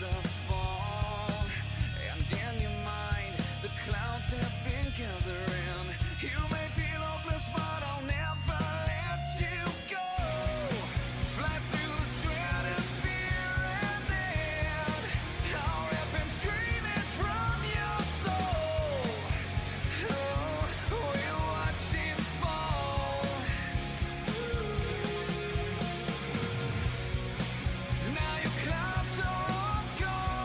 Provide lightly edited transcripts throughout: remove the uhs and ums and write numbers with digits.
the fall, and in your mind the clouds have been gathering. You may feel hopeless, but I'll never let you go. Fly through the stratosphere and then I'll rip and scream it from your soul. Oh, we'll watch it fall. Now your clouds are all gone.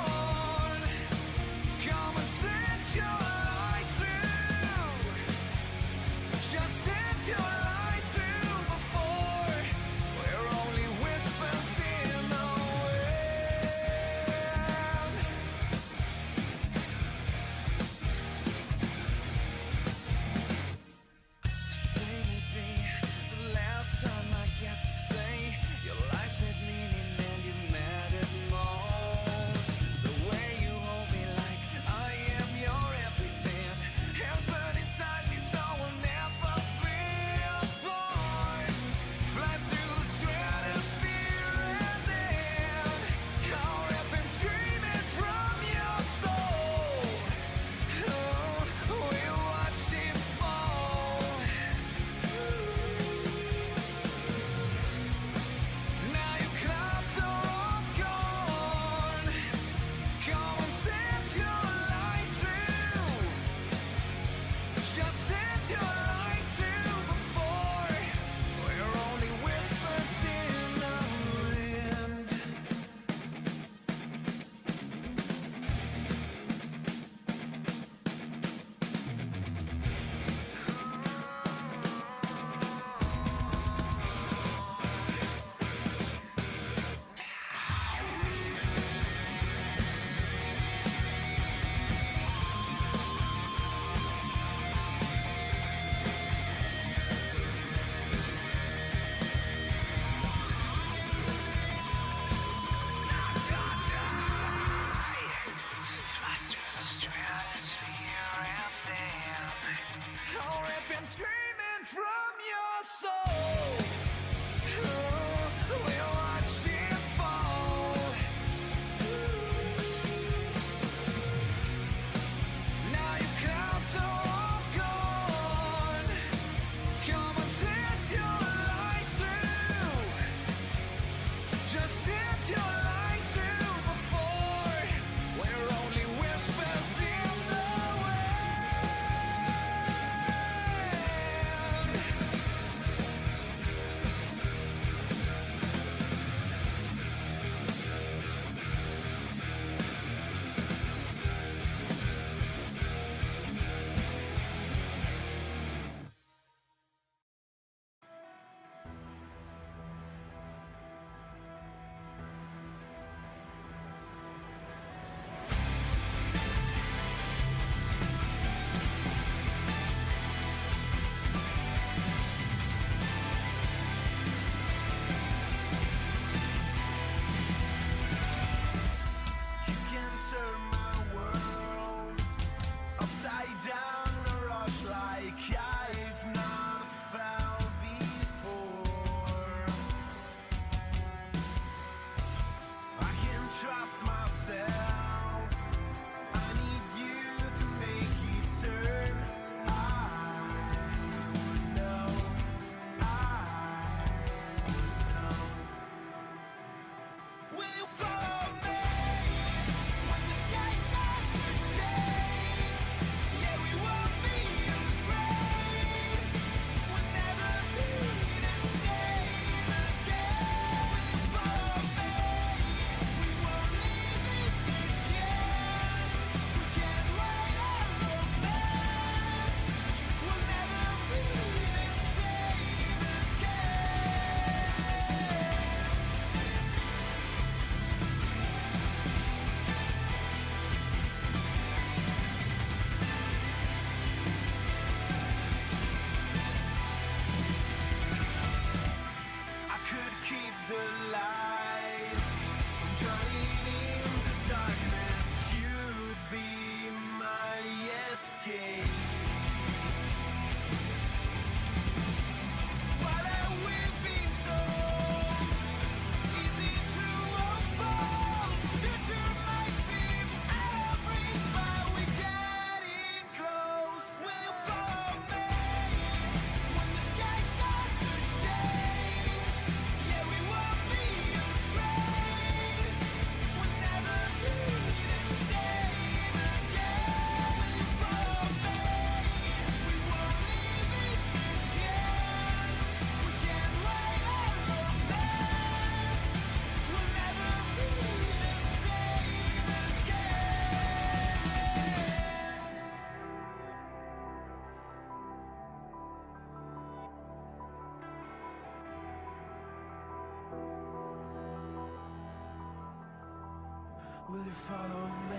Will you follow me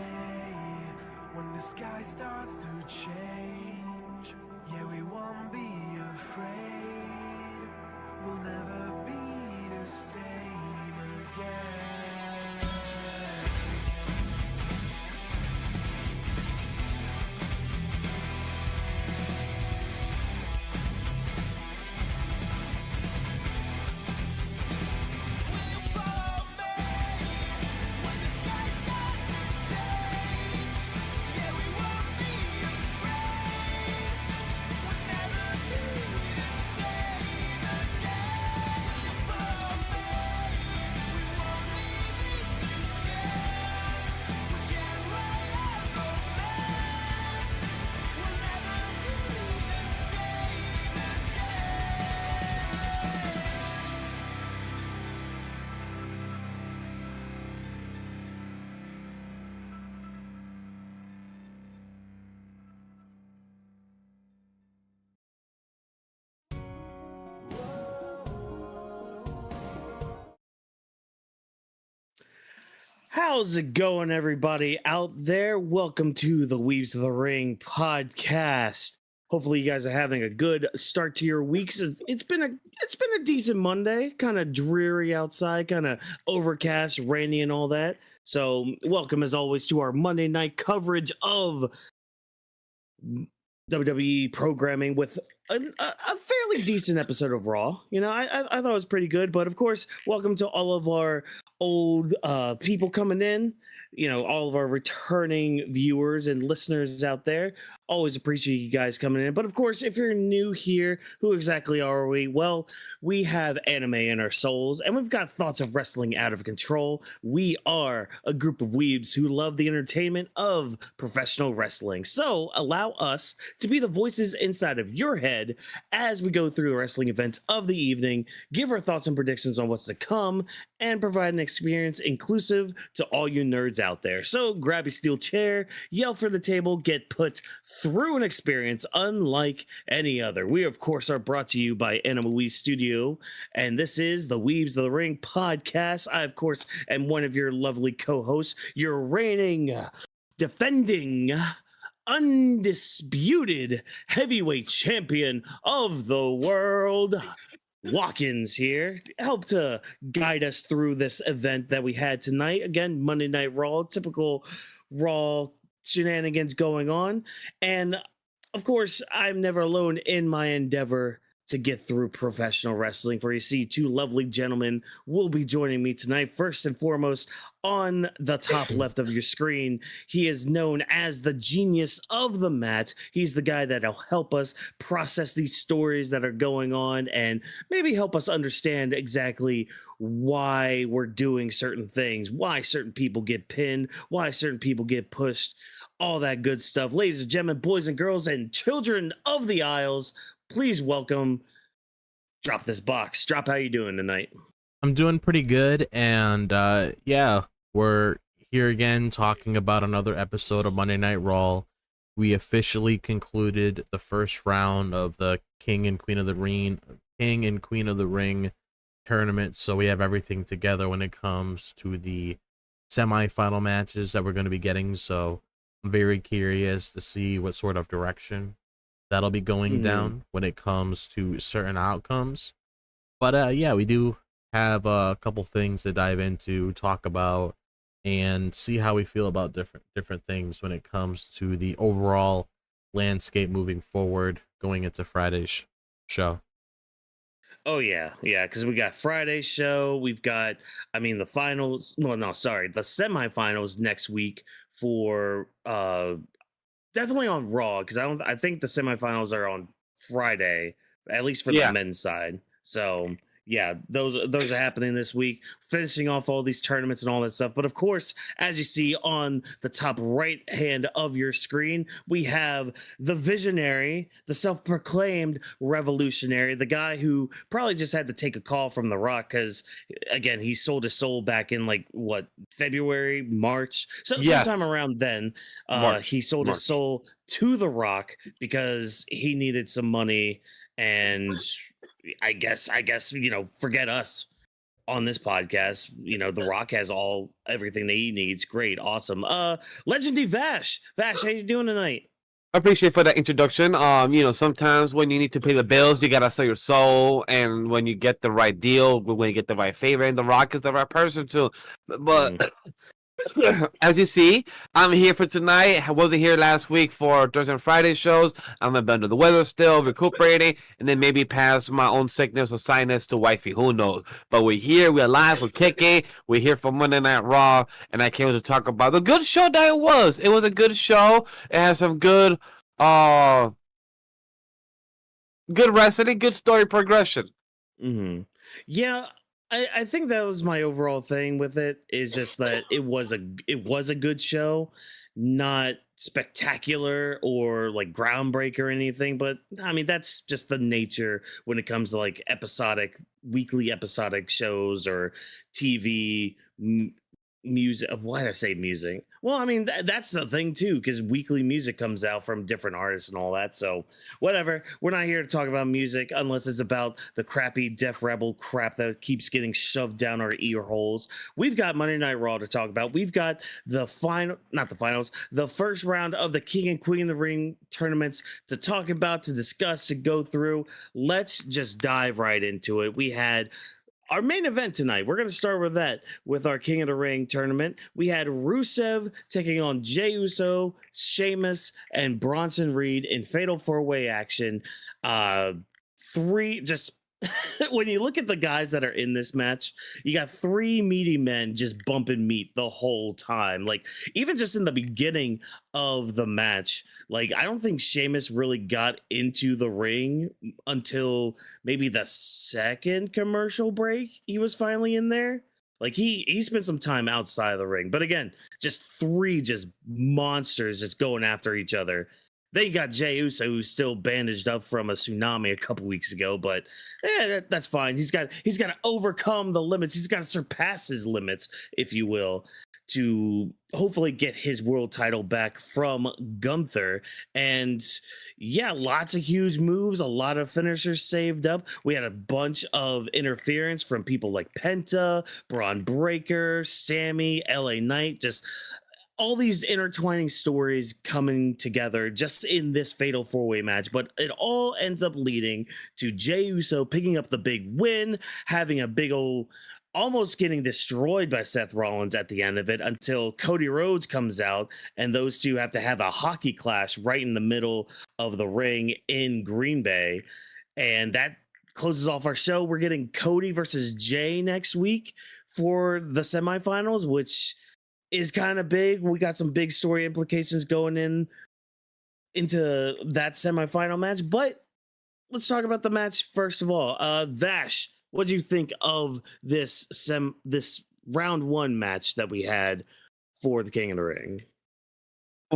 when the sky starts to change? Yeah, we won't be afraid. We'll never be the same again. How's it going, everybody out there? Welcome to the Weebs of the Ring podcast. Hopefully, you guys are having a good start to your weeks. It's been a decent Monday, kind of dreary outside, kind of overcast, rainy, and all that. So, welcome as always to our Monday night coverage of WWE programming with a fairly decent episode of Raw. You know, I thought it was pretty good, but of course, welcome to all of our old people coming in, you know, all of our returning viewers and listeners out there. Always appreciate you guys coming in. But of course, if you're new here, who exactly are we? Well, we have anime in our souls, and we've got thoughts of wrestling out of control. We are a group of weebs who love the entertainment of professional wrestling. So allow us to be the voices inside of your head as we go through the wrestling events of the evening, give our thoughts and predictions on what's to come, and provide an experience inclusive to all you nerds out there. So grab your steel chair, yell for the table, get put through an experience unlike any other. We, of course, are brought to you by SNME Studio, and this is the Weebs of the Ring podcast. I, of course, am one of your lovely co-hosts, your reigning, defending, undisputed heavyweight champion of the world, Watkins here, help to guide us through this event that we had tonight. Again, Monday Night Raw, typical Raw shenanigans going on. And of course, I'm never alone in my endeavor to get through professional wrestling. For you see, two lovely gentlemen will be joining me tonight. First and foremost, on the top left of your screen, he is known as the genius of the mat. He's the guy that'll help us process these stories that are going on and maybe help us understand exactly why we're doing certain things, why certain people get pinned, why certain people get pushed, all that good stuff. Ladies and gentlemen, boys and girls, and children of the aisles, please welcome Drop This Box. Drop, how you doing tonight? I'm doing pretty good, and yeah, we're here again talking about another episode of Monday Night Raw. We officially concluded the first round of the King and Queen of the Ring tournament, so we have everything together when it comes to the semi-final matches that we're going to be getting. So I'm very curious to see what sort of direction that'll be going down when it comes to certain outcomes. But yeah, we do have a couple things to dive into, talk about, and see how we feel about different things when it comes to the overall landscape moving forward going into Friday's show. Oh yeah, because we got Friday's show. We've got, the finals. Well, no, sorry, the semifinals next week for definitely on Raw, because I think the semifinals are on Friday, at least for the men's side. So yeah, those are happening this week, finishing off all these tournaments and all that stuff. But of course, as you see on the top right hand of your screen, we have the visionary, the self-proclaimed revolutionary, the guy who probably just had to take a call from The Rock, because again, he sold his soul back in February, March, sometime around then. He sold his soul to The Rock because he needed some money, and I guess forget us. on this podcast. You know, The Rock has everything that he needs. Great, awesome. Legendary Vash. Vash, how you doing tonight? I appreciate for that introduction. Sometimes when you need to pay the bills, you gotta sell your soul, and when you get the right deal, when you get the right favor, and The Rock is the right person too. But as you see, I'm here for tonight. I wasn't here last week for Thursday and Friday shows. I'm under the weather still, recuperating, and then maybe pass my own sickness or sinus to wifey. Who knows? But we're here, we're alive, we're kicking. We're here for Monday Night Raw, and I came to talk about the good show that it was. It was a good show. It has some good wrestling, good story progression. Mm-hmm. Yeah. I think that was my overall thing with it, is just that it was a good show, not spectacular or like groundbreaker or anything, but I mean that's just the nature when it comes to like weekly episodic shows or TV music. Why did I say music? Well, I mean that's the thing too, because weekly music comes out from different artists and all that. So whatever, we're not here to talk about music unless it's about the crappy Def Rebel crap that keeps getting shoved down our ear holes. We've got Monday Night Raw to talk about. We've got the first round of the King and Queen of the Ring tournaments to talk about, to discuss, to go through. Let's just dive right into it. We had our main event tonight. We're going to start with that, with our King of the Ring tournament. We had Rusev taking on Jey Uso, Sheamus, and Bronson Reed in fatal 4-way action. When you look at the guys that are in this match, you got 3 meaty men just bumping meat the whole time. Like, even just in the beginning of the match, like, I don't think Sheamus really got into the ring until maybe the second commercial break. He was finally in there. Like, he spent some time outside of the ring. But again, just 3 monsters just going after each other. Then you got Jey Uso, who's still bandaged up from a tsunami a couple weeks ago, but that's fine. He's got to overcome the limits. He's got to surpass his limits, if you will, to hopefully get his world title back from Gunther. And yeah, lots of huge moves, a lot of finishers saved up. We had a bunch of interference from people like Penta, Braun Breaker, Sami, LA Knight, just all these intertwining stories coming together just in this fatal 4-way match. But it all ends up leading to Jey Uso picking up the big win, having a big old, almost getting destroyed by Seth Rollins at the end of it, until Cody Rhodes comes out and those two have to have a hockey clash right in the middle of the ring in Green Bay. And that closes off our show. We're getting Cody versus Jey next week for the semifinals, which is kind of big. We got some big story implications going into that semifinal match. But let's talk about the match first of all. Vash, what do you think of this round 1 match that we had for the King of the Ring?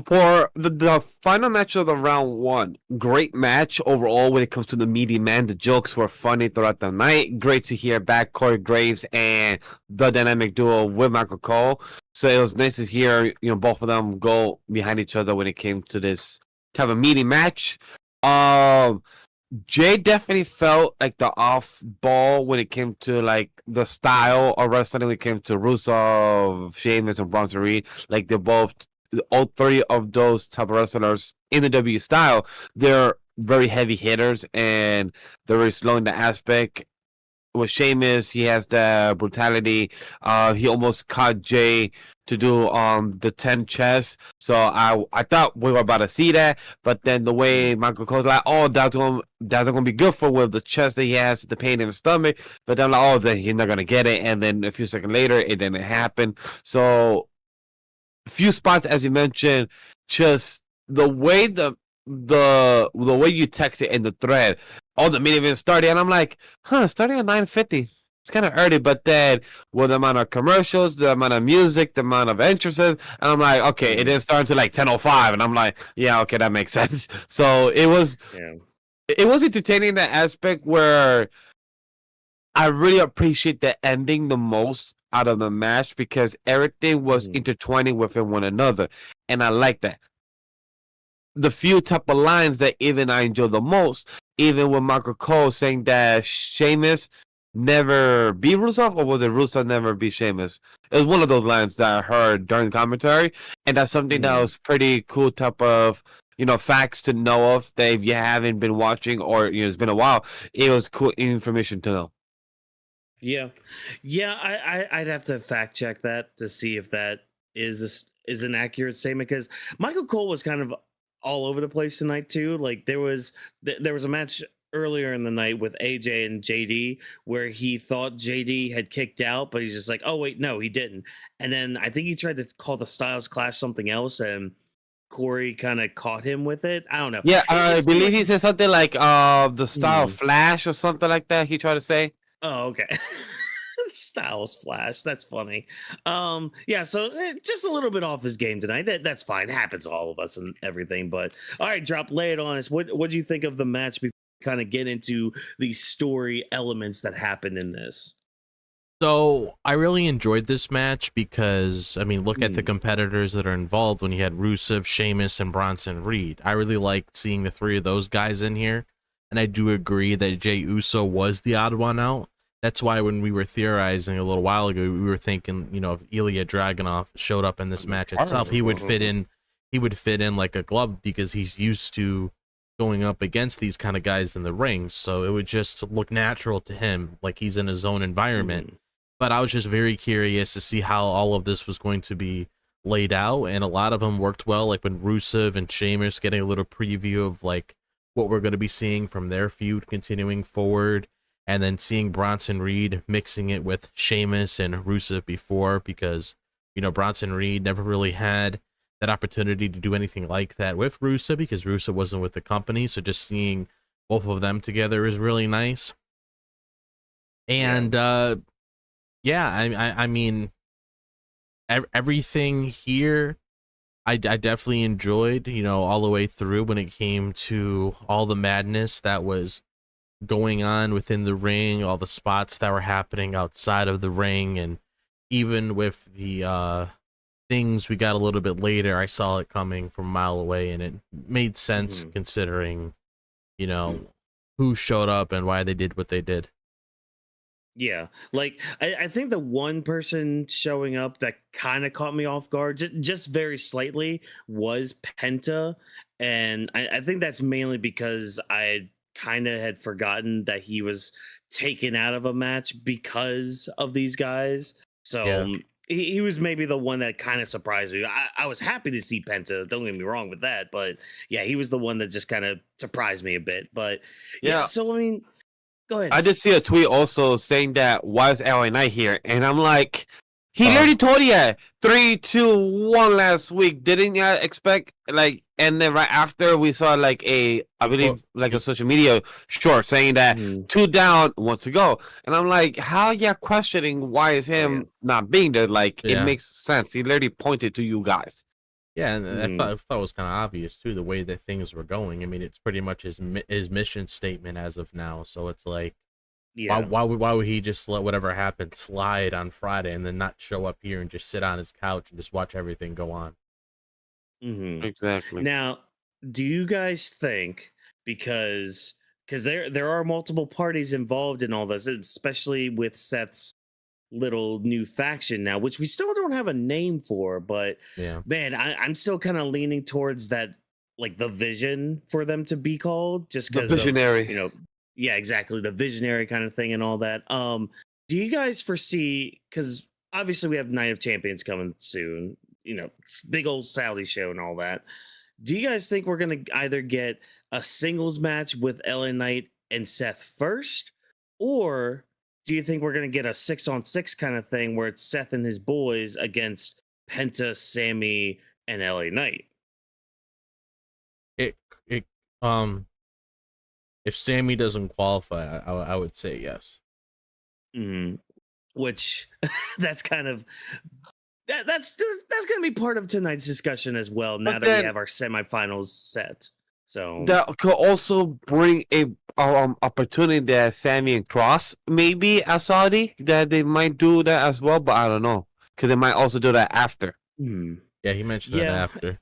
For the final match of the round 1, great match overall when it comes to the meaty man. The jokes were funny throughout the night. Great to hear back Corey Graves and the dynamic duo with Michael Cole. So it was nice to hear, both of them go behind each other when it came to this type of meaty match. Jay definitely felt like the off ball when it came to like the style of wrestling. When it came to Rusev, Sheamus, and Bronson Reed, like they're both. All 3 of those type of wrestlers in the W style, they're very heavy hitters and they're very slow in the aspect. With Sheamus, he has the brutality. He almost caught Jay to do the 10 chest. So I thought we were about to see that, but then the way Michael Cole's like, oh, that's gonna be good for with the chest that he has, the pain in the stomach. But then like, oh, then he's not gonna get it. And then a few seconds later, it didn't happen. So a few spots, as you mentioned, just the way the way you text it in the thread, all the main event started, and I'm like, starting at 9:50. It's kind of early, but then with the amount of commercials, the amount of music, the amount of entrances, and I'm like, okay, it didn't start until like 10:05, and I'm like, yeah, okay, that makes sense. So it was entertaining in that aspect where I really appreciate the ending the most out of the match because everything was intertwining within one another, and I like that. The few type of lines that even I enjoy the most, even with Michael Cole saying that Sheamus never beat Rusev, or was it Rusev never beat Sheamus? It was one of those lines that I heard during the commentary, and that's something that was pretty cool type of facts to know of. That if you haven't been watching, or it's been a while, it was cool information to know. Yeah, I'd have to fact check that to see if that is an accurate statement, because Michael Cole was kind of all over the place tonight too. Like there was a match earlier in the night with AJ and JD where he thought JD had kicked out, but he's just like, oh wait, no, he didn't. And then I think he tried to call the Styles Clash something else, and Corey kind of caught him with it. I don't know. Yeah, I believe he said something like the style Flash or something like that. He tried to say. Oh, okay. Styles Flash. That's funny. Yeah, so just a little bit off his game tonight. That's fine. It happens to all of us and everything. But all right, Drop, lay it on us. What do you think of the match before we kind of get into the story elements that happened in this? So I really enjoyed this match because, I mean, look at the competitors that are involved when you had Rusev, Sheamus, and Bronson Reed. I really liked seeing the three of those guys in here. And I do agree that Jey Uso was the odd one out. That's why when we were theorizing a little while ago, we were thinking, if Ilya Dragunov showed up in this match itself, he would fit in like a glove, because he's used to going up against these kind of guys in the ring. So it would just look natural to him, like he's in his own environment. But I was just very curious to see how all of this was going to be laid out, and a lot of them worked well, like when Rusev and Sheamus, getting a little preview of like what we're going to be seeing from their feud continuing forward, and then seeing Bronson Reed mixing it with Sheamus and Rusev before, because Bronson Reed never really had that opportunity to do anything like that with Rusev, because Rusev wasn't with the company. So just seeing both of them together is really nice. And I mean, everything here I definitely enjoyed, all the way through, when it came to all the madness that was going on within the ring, all the spots that were happening outside of the ring, and even with the things we got a little bit later, I saw it coming from a mile away, and it made sense considering, who showed up and why they did what they did. Yeah, like I think the one person showing up that kind of caught me off guard, just very slightly, was Penta. And I think that's mainly because I kind of had forgotten that he was taken out of a match because of these guys. So he was maybe the one that kind of surprised me. I was happy to see Penta, don't get me wrong with that, but yeah, he was the one that just kind of surprised me a bit. But yeah, so I mean, go ahead. I did see a tweet also saying that, why is LA Knight here? And I'm like, he literally told you 3, 2, 1 last week. Didn't you expect, like, and then right after we saw like I believe a social media short saying that 2 down, 1 to go. And I'm like, how you questioning why is him not being there? Like, it makes sense. He literally pointed to you guys. Yeah, and I thought it was kind of obvious too, the way that things were going. I mean, it's pretty much his mission statement as of now. So it's like, why would he just let whatever happened slide on Friday and then not show up here and just sit on his couch and just watch everything go on? Exactly. Now, do you guys think, because there are multiple parties involved in all this, especially with Seth's little new faction now, which we still don't have a name for, but man, I'm still kind of leaning towards that, like the vision for them to be called, just because visionary, yeah, exactly, the visionary kind of thing and all that. Do you guys foresee, because obviously we have Night of Champions coming soon, big old Saudi show and all that. Do you guys think we're gonna either get a singles match with LA Knight and Seth first, or do you think we're going to get a 6-on-6 kind of thing where it's Seth and his boys against Penta, Sami, and LA Knight? If Sami doesn't qualify, I would say yes. Which that's kind of that's going to be part of tonight's discussion as well. Now that we have our semifinals set, so that could also bring a opportunity that Sami and Kross maybe at Saudi, that they might do that as well, but I don't know, because they might also do that after. Yeah, he mentioned that after.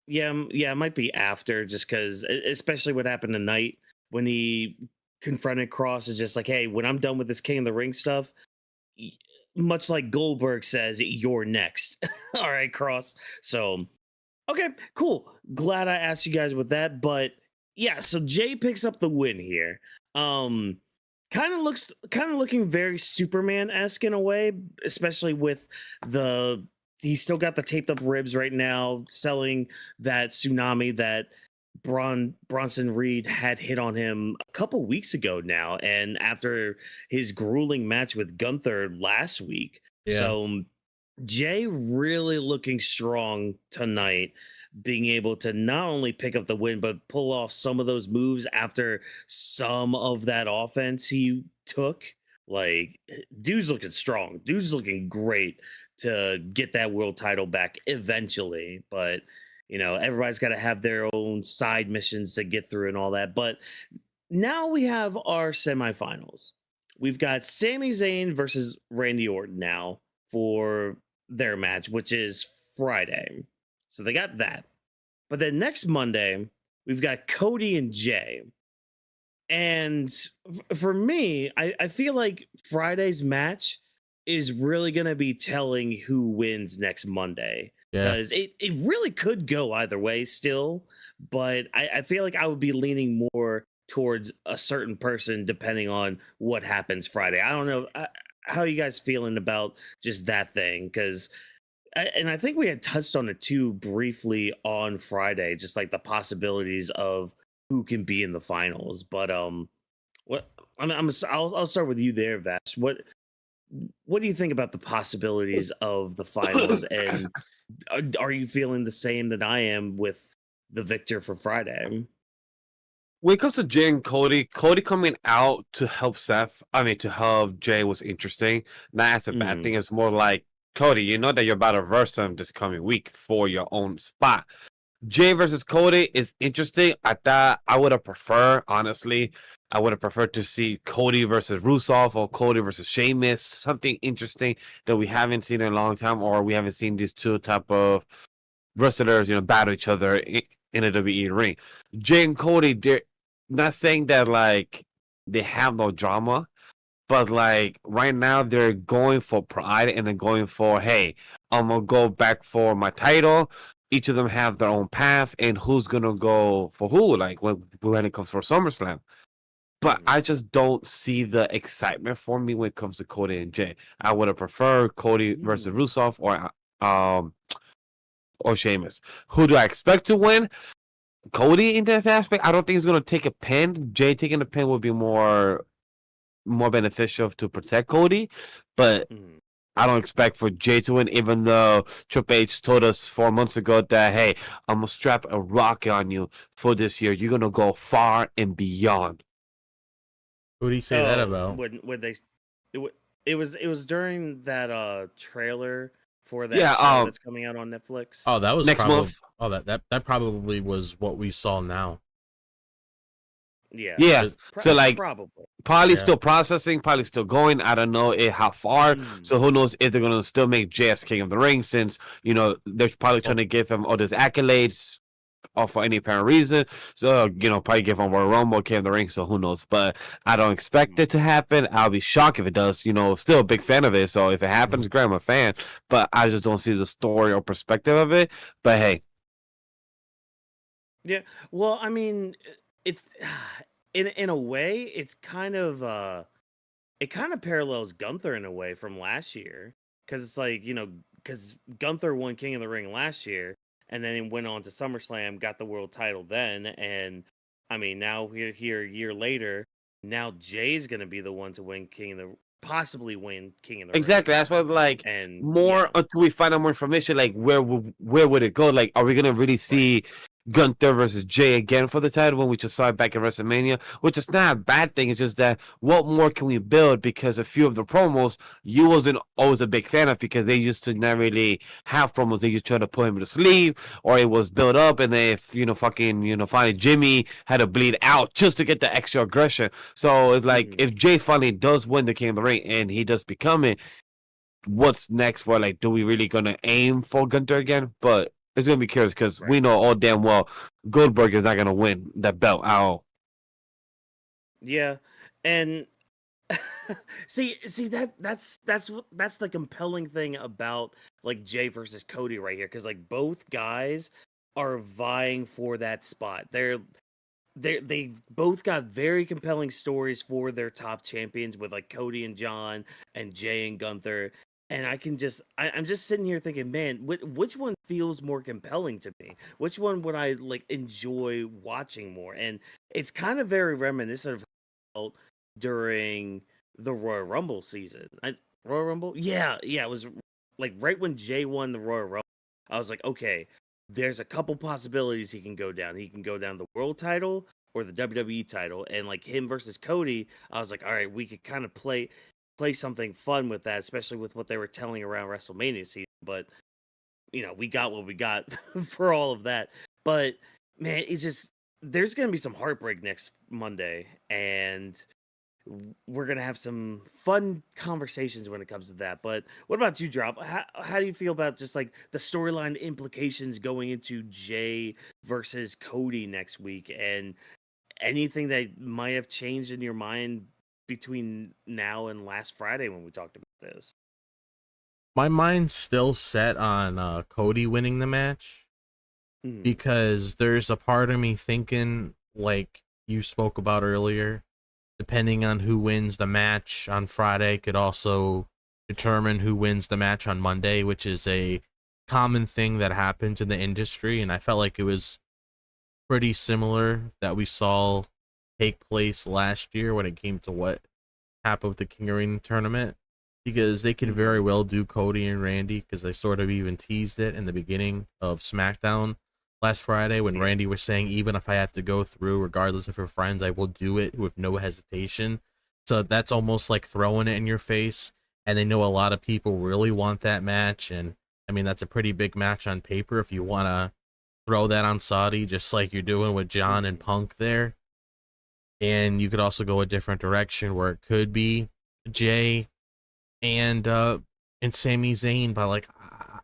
Yeah, it might be after, just because, especially what happened tonight when he confronted Kross is just like, hey, when I'm done with this King of the Ring stuff, much like Goldberg says, you're next. All right, Kross. So, okay, cool. Glad I asked you guys with that. But yeah, so Jey picks up the win here. Kind of looking very Superman-esque in a way, especially with he's still got the taped up ribs right now, selling that tsunami that Bronson Reed had hit on him a couple weeks ago now, and after his grueling match with Gunther last week. Yeah. So Jey really looking strong tonight, being able to not only pick up the win, but pull off some of those moves after some of that offense he took. Like, dude's looking strong. Dude's looking great to get that world title back eventually. But, you know, everybody's got to have their own side missions to get through and all that. But now we have our semifinals. We've got Sami Zayn versus Randy Orton now for their match, which is Friday. So they got that. But then next Monday, we've got Cody and Jey. And for me, I feel like Friday's match is really going to be telling who wins next Monday. Because it really could go either way still. But I feel like I would be leaning more towards a certain person depending on what happens Friday. I don't know. How are you guys feeling about just that thing? Because and I think we had touched on it too briefly on Friday, just like the possibilities of who can be in the finals. But I'll start with you there, Vash. What do you think about the possibilities of the finals? And are you feeling the same that I am with the victor for Friday? When it comes to Jey and Cody coming out to help to help Jey was interesting. Not as a bad thing. It's more like, Cody, you know that you're about to verse him this coming week for your own spot. Jey versus Cody is interesting. I would have preferred to see Cody versus Rusev or Cody versus Sheamus, something interesting that we haven't seen in a long time, or we haven't seen these two type of wrestlers, battle each other in a WWE ring. Jey and Cody, they're not saying that like they have no drama, but like right now they're going for pride and they're going for, hey, I'm gonna go back for my title. Each of them have their own path, and who's gonna go for who? Like when it comes for SummerSlam. But I just don't see the excitement for me when it comes to Cody and Jey. I would have preferred Cody versus Rusev or Sheamus. Who do I expect to win? Cody in that aspect. I don't think he's gonna take a pin. Jey taking a pin would be more beneficial to protect Cody, but I don't expect for Jey to win, even though Triple H told us 4 months ago that, hey, I'm gonna strap a rocket on you for this year. You're gonna go far and beyond. Who do you say that about? When they, it was during that trailer for that show that's coming out on Netflix. Oh, that was next month. Oh, that probably was what we saw now. Yeah. So like probably Yeah. still processing, probably still going. I don't know how far. So who knows if they're gonna still make Jey as King of the Ring, since they're probably trying to give him all these accolades or for any apparent reason. So probably give him Royal Rumble, King of the Ring. So who knows? But I don't expect it to happen. I'll be shocked if it does. Still a big fan of it. So if it happens, great, I'm a fan. But I just don't see the story or perspective of it. But hey. Yeah. Well, I mean, it's in a way, it's kind of it kind of parallels Gunther in a way from last year, because it's like, because Gunther won King of the Ring last year, and then he went on to SummerSlam, got the world title then, and I mean now we're here a year later. Now Jey's gonna be the one to possibly win King of the Ring. Exactly. That's what until we find out more information, like where would it go? Like, are we gonna really see Gunther versus Jey again for the title when we just saw it back in WrestleMania? Which is not a bad thing. It's just that what more can we build? Because a few of the promos you wasn't always a big fan of, because they used to not really have promos. They used to try to put him to sleep, or it was built up, and then finally Jimmy had to bleed out just to get the extra aggression. So it's like if Jey finally does win the King of the Ring and he does become it, what's next for, like, do we really gonna aim for Gunther again? But it's going to be curious, because we know all damn well Goldberg is not going to win that belt at all. Yeah. And see that's the compelling thing about like Jey versus Cody right here, because like both guys are vying for that spot. They both got very compelling stories for their top champions with like Cody and John and Jey and Gunther. And I'm just sitting here thinking, man, which one feels more compelling to me? Which one would I like enjoy watching more? And it's kind of very reminiscent of how I felt during the Royal Rumble season. Royal Rumble? Yeah, it was like right when Jey won the Royal Rumble. I was like, okay, there's a couple possibilities he can go down. He can go down the world title or the WWE title, and like him versus Cody, I was like, all right, we could kind of play something fun with that, especially with what they were telling around WrestleMania season. But we got what we got for all of that. But man, it's just there's gonna be some heartbreak next Monday, and we're gonna have some fun conversations when it comes to that. But what about you, Drop? How do you feel about just like the storyline implications going into Jey versus Cody next week, and anything that might have changed in your mind between now and last Friday when we talked about this? My mind's still set on Cody winning the match, because there's a part of me thinking, like you spoke about earlier, depending on who wins the match on Friday could also determine who wins the match on Monday, which is a common thing that happens in the industry. And I felt like it was pretty similar that we saw take place last year when it came to what happened with the King of Ring tournament, because they could very well do Cody and Randy, because they sort of even teased it in the beginning of SmackDown last Friday when Randy was saying, even if I have to go through, regardless if we're friends, I will do it with no hesitation. So that's almost like throwing it in your face. And they know a lot of people really want that match. And I mean, that's a pretty big match on paper if you want to throw that on Saudi, just like you're doing with John and Punk there. And you could also go a different direction where it could be Jey and Sami Zayn, but like,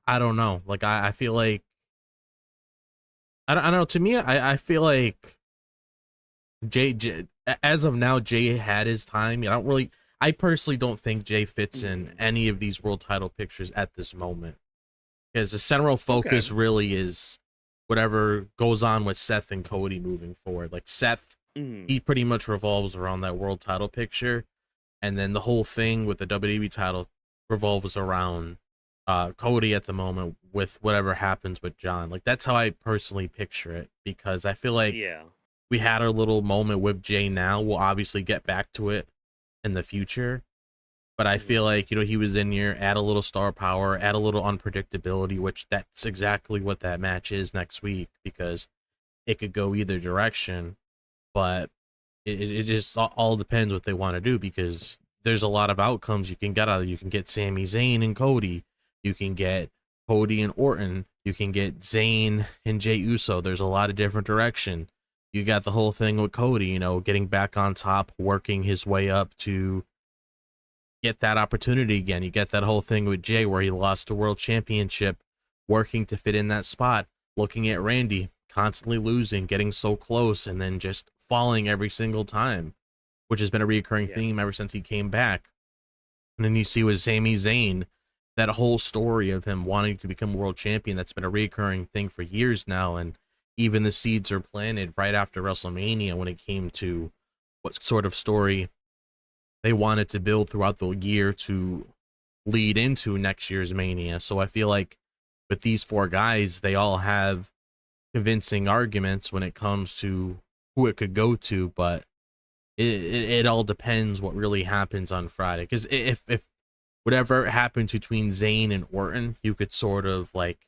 I don't know. Like, I feel like, I don't know. To me, I feel like Jey, as of now, Jey had his time. I personally don't think Jey fits in any of these world title pictures at this moment, because the central focus really is whatever goes on with Seth and Cody moving forward. Like Seth, he pretty much revolves around that world title picture, and then the whole thing with the WWE title revolves around Cody at the moment with whatever happens with John. Like, that's how I personally picture it, because I feel like we had our little moment with Jey now. We'll obviously get back to it in the future, but I feel like, he was in here, add a little star power, add a little unpredictability, which that's exactly what that match is next week, because it could go either direction, but it just all depends what they want to do, because there's a lot of outcomes you can get out of it. You can get Sami Zayn and Cody. You can get Cody and Orton. You can get Zayn and Jey Uso. There's a lot of different direction. You got the whole thing with Cody, getting back on top, working his way up to get that opportunity again. You get that whole thing with Jey where he lost the world championship, working to fit in that spot, looking at Randy, constantly losing, getting so close, and then just falling every single time, which has been a recurring theme ever since he came back. And then you see with Sami Zayn, that whole story of him wanting to become world champion, that's been a recurring thing for years now. And even the seeds are planted right after WrestleMania when it came to what sort of story they wanted to build throughout the year to lead into next year's Mania. So I feel like with these four guys, they all have convincing arguments when it comes to who it could go to, but it all depends what really happens on Friday. Because if whatever happens between Zayn and Orton, you could sort of like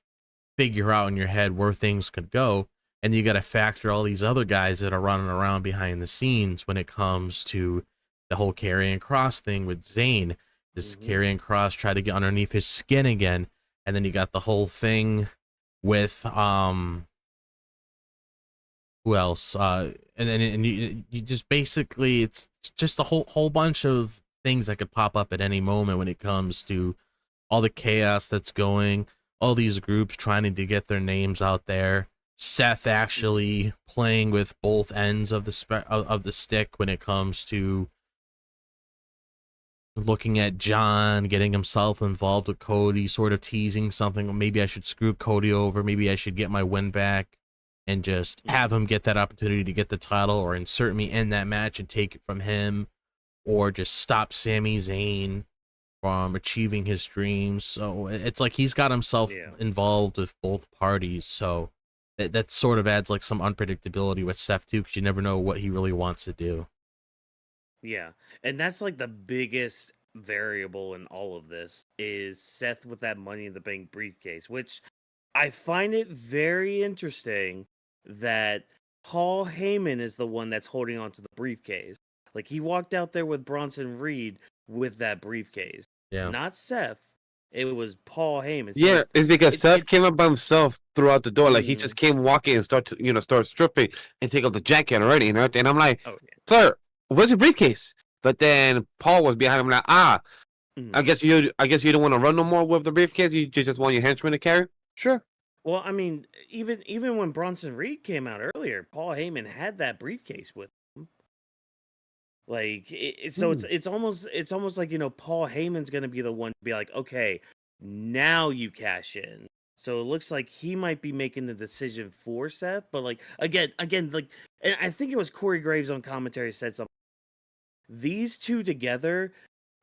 figure out in your head where things could go, and you got to factor all these other guys that are running around behind the scenes when it comes to the whole Karrion Kross thing with Zayn. Does Karrion Kross try to get underneath his skin again? And then you got the whole thing with who else? And then you just basically, it's just a whole bunch of things that could pop up at any moment when it comes to all the chaos that's going, all these groups trying to get their names out there. Seth actually playing with both ends of the stick when it comes to looking at John getting himself involved with Cody, sort of teasing something. Maybe I should screw Cody over. Maybe I should get my win back and just have him get that opportunity to get the title, or insert me in that match and take it from him, or just stop Sami Zayn from achieving his dreams. So it's like he's got himself involved with both parties. So that sort of adds like some unpredictability with Seth too, because you never know what he really wants to do. Yeah. And that's like the biggest variable in all of this is Seth with that Money in the Bank briefcase, which I find it very interesting that Paul Heyman is the one that's holding on to the briefcase. Like he walked out there with Bronson Reed with that briefcase. Yeah. Not Seth. It was Paul Heyman. So Yeah, it's because Seth came up by himself throughout the door. Like he just came walking and start stripping and take off the jacket already, you know. And I'm like, sir, where's your briefcase? But then Paul was behind him, like, I guess you don't want to run no more with the briefcase. You just want your henchman to carry. Sure. Well, I mean, even when Bronson Reed came out earlier, Paul Heyman had that briefcase with him. Like, it's almost like, you know, Paul Heyman's gonna be the one to be like, okay, now you cash in. So it looks like he might be making the decision for Seth, but like again, like, and I think it was Corey Graves on commentary said something. These two together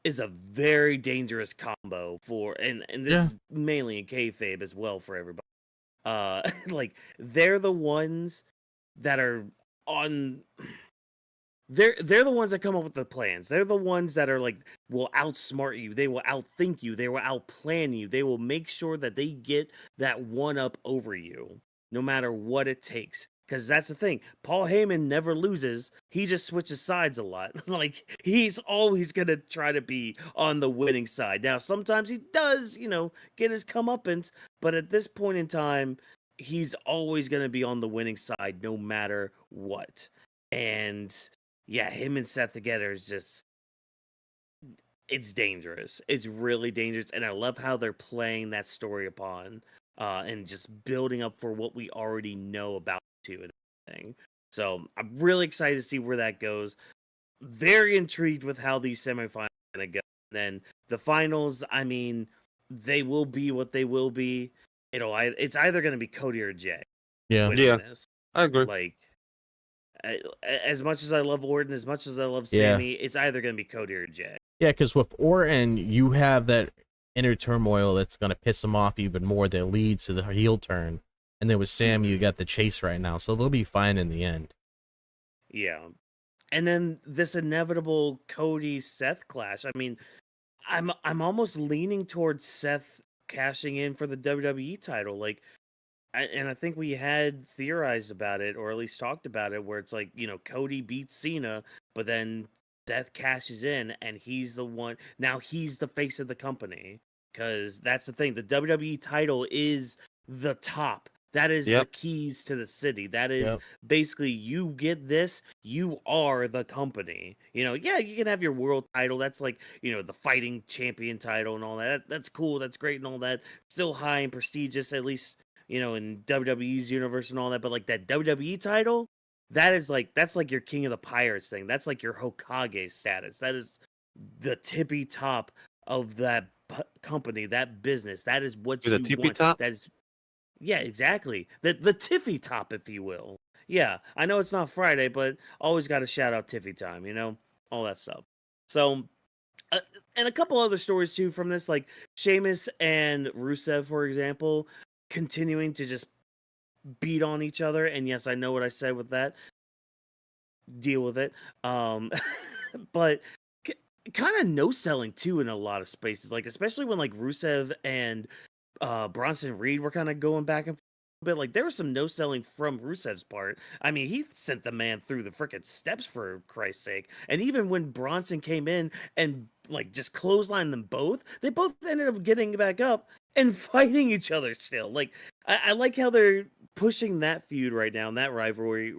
is a very dangerous combo for, and this is mainly in kayfabe as well for everybody. Like they're the ones that are on. They're the ones that come up with the plans. They're the ones that are like will outsmart you. They will outthink you. They will outplan you. They will make sure that they get that one up over you, no matter what it takes. Because that's the thing. Paul Heyman never loses. He just switches sides a lot. Like, he's always going to try to be on the winning side. Now, sometimes he does, you know, get his comeuppance. But at this point in time, he's always going to be on the winning side no matter what. And, yeah, him and Seth together is just... It's dangerous. It's really dangerous. And I love how they're playing that story upon and just building up for what we already know about and everything. So I'm really excited to see where that goes. Very intrigued with how these semifinals are going to go. And then the finals, I mean, they will be what they will be. It's either going to be Cody or Jey. Yeah, I agree. Like, as much as I love Orton, as much as I love Sami, it's either going to be Cody or Jey. Yeah, because with Orton, you have that inner turmoil that's going to piss him off even more that leads to the heel turn. And then with Sami, you got the chase right now, so they'll be fine in the end. Yeah. And then this inevitable Cody-Seth clash. I mean, I'm almost leaning towards Seth cashing in for the WWE title. Like, I think we had theorized about it, or at least talked about it, where it's like, you know, Cody beats Cena, but then Seth cashes in, and he's the one. Now he's the face of the company. Because that's the thing. The WWE title is the top. That is the keys to the city. That is basically, you get this, you are the company. You know, yeah, you can have your world title. That's like, you know, the fighting champion title and all that. That's cool. That's great and all that. Still high and prestigious, at least, you know, in WWE's universe and all that. But like that WWE title, that's like your King of the Pirates thing. That's like your Hokage status. That is the tippy top of that company, that business. That is what you want. Top? That is... Yeah, exactly. The Tiffy top, if you will. Yeah, I know it's not Friday, but always got to shout out Tiffy time, you know? All that stuff. So, and a couple other stories, too, from this, like Sheamus and Rusev, for example, continuing to just beat on each other. And yes, I know what I said with that. Deal with it. But kind of no-selling, too, in a lot of spaces. Like, especially when, like, Rusev and Bronson Reed were kind of going back and forth a bit. Like, there was some no-selling from Rusev's part. I mean, he sent the man through the frickin' steps, for Christ's sake. And even when Bronson came in and like just clotheslined them both, they both ended up getting back up and fighting each other still. Like, I like how they're pushing that feud right now, and that rivalry.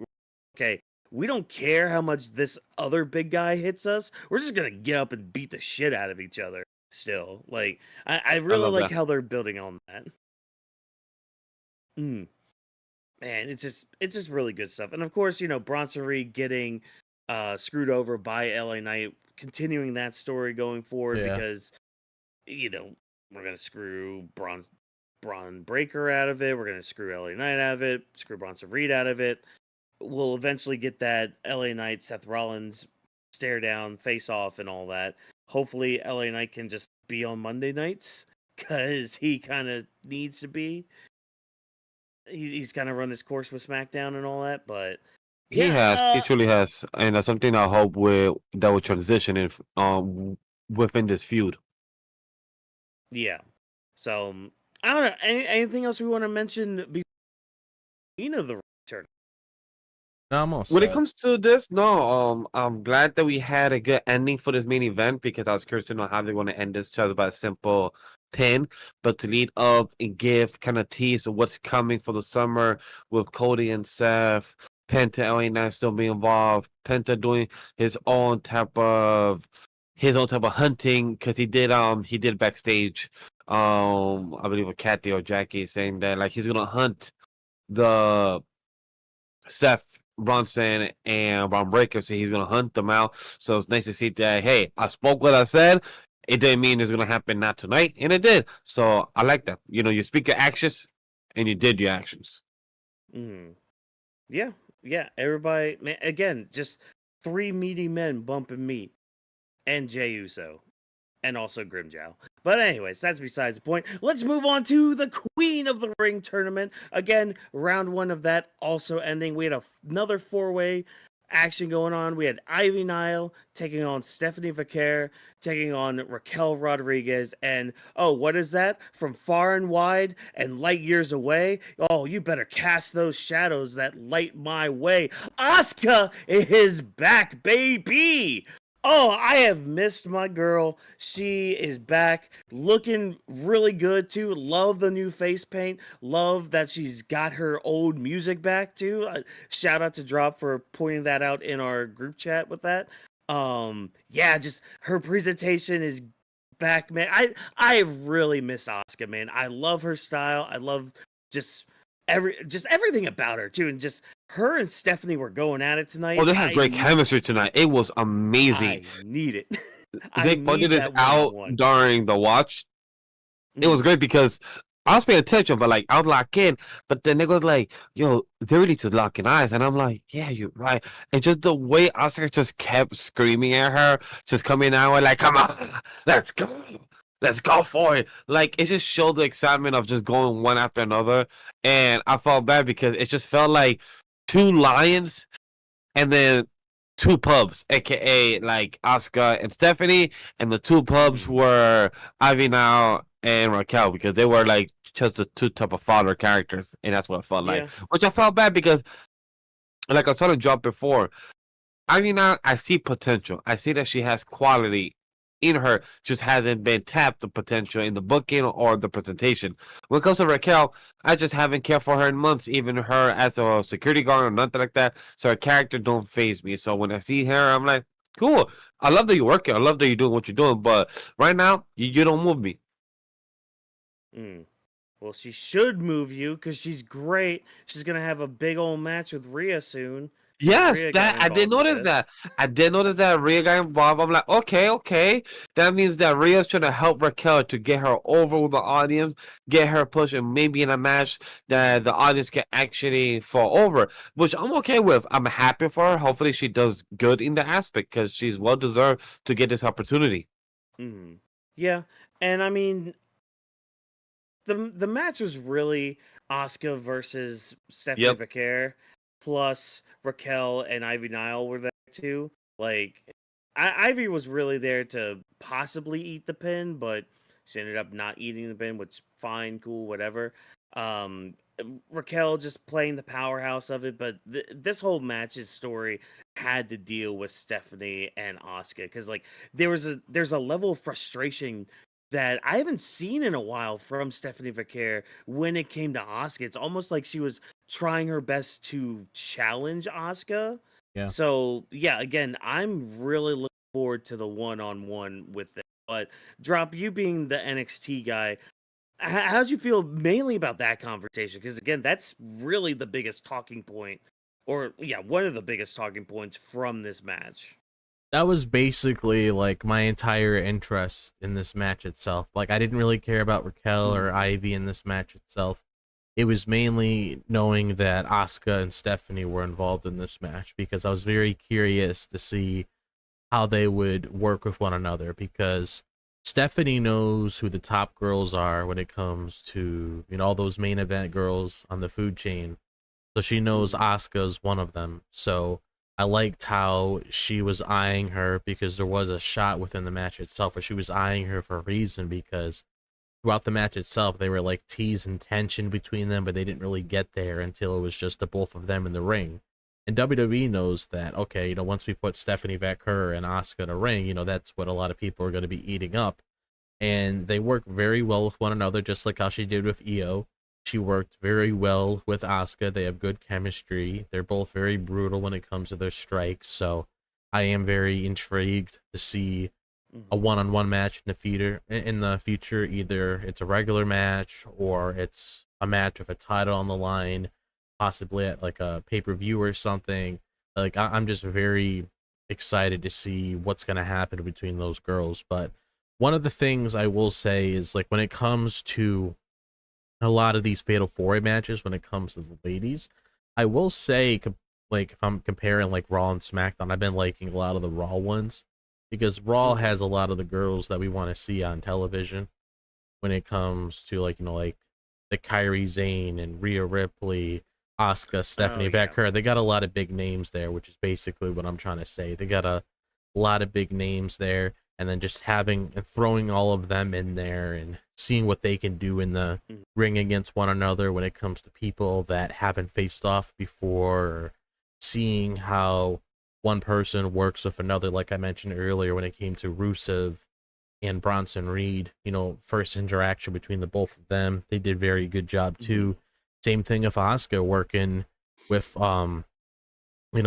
Okay, we don't care how much this other big guy hits us. We're just gonna get up and beat the shit out of each other. Still, like, I really like how they're building on that. Man, it's just really good stuff. And of course, you know, Bronson Reed getting screwed over by LA Knight continuing that story going forward Yeah. because, you know, we're gonna screw Braun Breaker out of it. We're gonna screw LA Knight out of it. Screw Bronson Reed out of it. We'll eventually get that LA Knight Seth Rollins stare down, face off, and all that. Hopefully, LA Knight can just be on Monday nights because he kind of needs to be. He's kind of run his course with SmackDown and all that, but He yeah, has. He truly has, and that's something I hope that will transition in within this feud. yeah. So I don't know. Anything else we want to mention? The return. No, I'm all When it set. comes to this, no, I'm glad that we had a good ending for this main event because I was curious to know how they want to end this just by a simple pin, but to lead up and give kind of tease of what's coming for the summer with Cody and Seth, Penta LA9 still being involved, Penta doing his own type of hunting because he did backstage, I believe with Kathy or Jackie saying that like he's gonna hunt the Seth Bronson and Braun Breaker, so he's gonna hunt them out. So it's nice to see that. Hey, I spoke what I said. It didn't mean it's gonna happen not tonight, and it did. So I like that. You speak your actions, and you did your actions. Yeah, everybody, man, again, just 3 meaty men bumping meat, and Jey Uso, and also Grimjow. But anyways, that's besides the point. Let's move on to the Queen of the Ring tournament. Again, round 1 of that also ending. We had another 4-way action going on. We had Ivy Nile taking on Stephanie Vaquer, taking on Raquel Rodriguez, and what is that? From far and wide and light years away? Oh, you better cast those shadows that light my way. Asuka is back, baby! Oh, I have missed my girl. She is back, looking really good too. Love the new face paint. Love that she's got her old music back too. Shout out to Drop for pointing that out in our group chat with that. Yeah, just her presentation is back, man. I really miss Asuka, man. I love her style. I love just everything about her too, and just her and Stephanie were going at it tonight. Oh, they had great chemistry tonight. It was amazing. I need it. They pointed this out during the watch. It was great because I was paying attention, but like I was locked in. But then they go like, "Yo, they're really just locking eyes," and I'm like, "Yeah, you're right." And just the way Asuka just kept screaming at her, just coming out and like, "Come on, let's go." Let's go for it. Like, it just showed the excitement of just going one after another. And I felt bad because it just felt like 2 lions and then 2 pubs, aka like Asuka and Stephanie. And the 2 pubs were Ivy Now and Raquel because they were like just the 2 type of father characters. And that's what it felt like. Which I felt bad because, like I was trying to jump before, Ivy Now, I see potential. I see that she has quality in her, just hasn't been tapped the potential in the booking or the presentation. When it comes to Raquel, I just haven't cared for her in months, even her as a security guard or nothing like that. So her character don't faze me. So when I see her, I'm like, cool. I love that you're working. I love that you're doing what you're doing. But right now, you don't move me. Well, she should move you because she's great. She's gonna have a big old match with Rhea soon. Yes, that I did notice that. I did notice that Rhea got involved. I'm like, okay. That means that Rhea's trying to help Raquel to get her over with the audience, get her push, and maybe in a match that the audience can actually fall over, which I'm okay with. I'm happy for her. Hopefully, she does good in the aspect because she's well deserved to get this opportunity. Yeah, and I mean, the match was really Asuka versus Stephanie Vaquer. Plus Raquel and Ivy Nile were there too. Like, Ivy was really there to possibly eat the pin, but she ended up not eating the pin, which fine, cool, whatever. Raquel just playing the powerhouse of it, but this whole match's story had to deal with Stephanie and Asuka because like there's a level of frustration that I haven't seen in a while from Stephanie Vaquer when it came to Asuka. It's almost like she was trying her best to challenge Asuka. Yeah. So yeah, again, I'm really looking forward to the one-on-one with it. But Drop, you being the NXT guy, how'd you feel mainly about that conversation? Because again, that's really the biggest talking point, or yeah, one of the biggest talking points from this match. that was basically like my entire interest in this match itself. Like I didn't really care about Raquel or Ivy in this match itself. It was mainly knowing that Asuka and Stephanie were involved in this match because I was very curious to see how they would work with one another because Stephanie knows who the top girls are when it comes to, all those main event girls on the food chain. So she knows Asuka's one of them. So I liked how she was eyeing her because there was a shot within the match itself where she was eyeing her for a reason because throughout the match itself, they were like teasing tension between them, but they didn't really get there until it was just the both of them in the ring. And WWE knows that, okay, once we put Stephanie Vaquer and Asuka in a ring, that's what a lot of people are going to be eating up. And they work very well with one another, just like how she did with Io. She worked very well with Asuka. They have good chemistry. They're both very brutal when it comes to their strikes. So I am very intrigued to see a one-on-one match in the future. Either it's a regular match or it's a match with a title on the line, possibly at like a pay-per-view or something. Like I'm just very excited to see what's going to happen between those girls. But one of the things I will say is, like, when it comes to a lot of these Fatal 4-Way matches, when it comes to the ladies, I will say, like, if I'm comparing like Raw and SmackDown, I've been liking a lot of the Raw ones because Raw has a lot of the girls that we want to see on television when it comes to, like, like the Kairi Sane and Rhea Ripley, Asuka, Stephanie Vaquer. They got a lot of big names there, which is basically what I'm trying to say. They got a lot of big names there, and then just having and throwing all of them in there and seeing what they can do in the ring against one another when it comes to people that haven't faced off before, or seeing how one person works with another, like I mentioned earlier when it came to Rusev and Bronson Reed, first interaction between the both of them. They did very good job too. Same thing with Asuka working with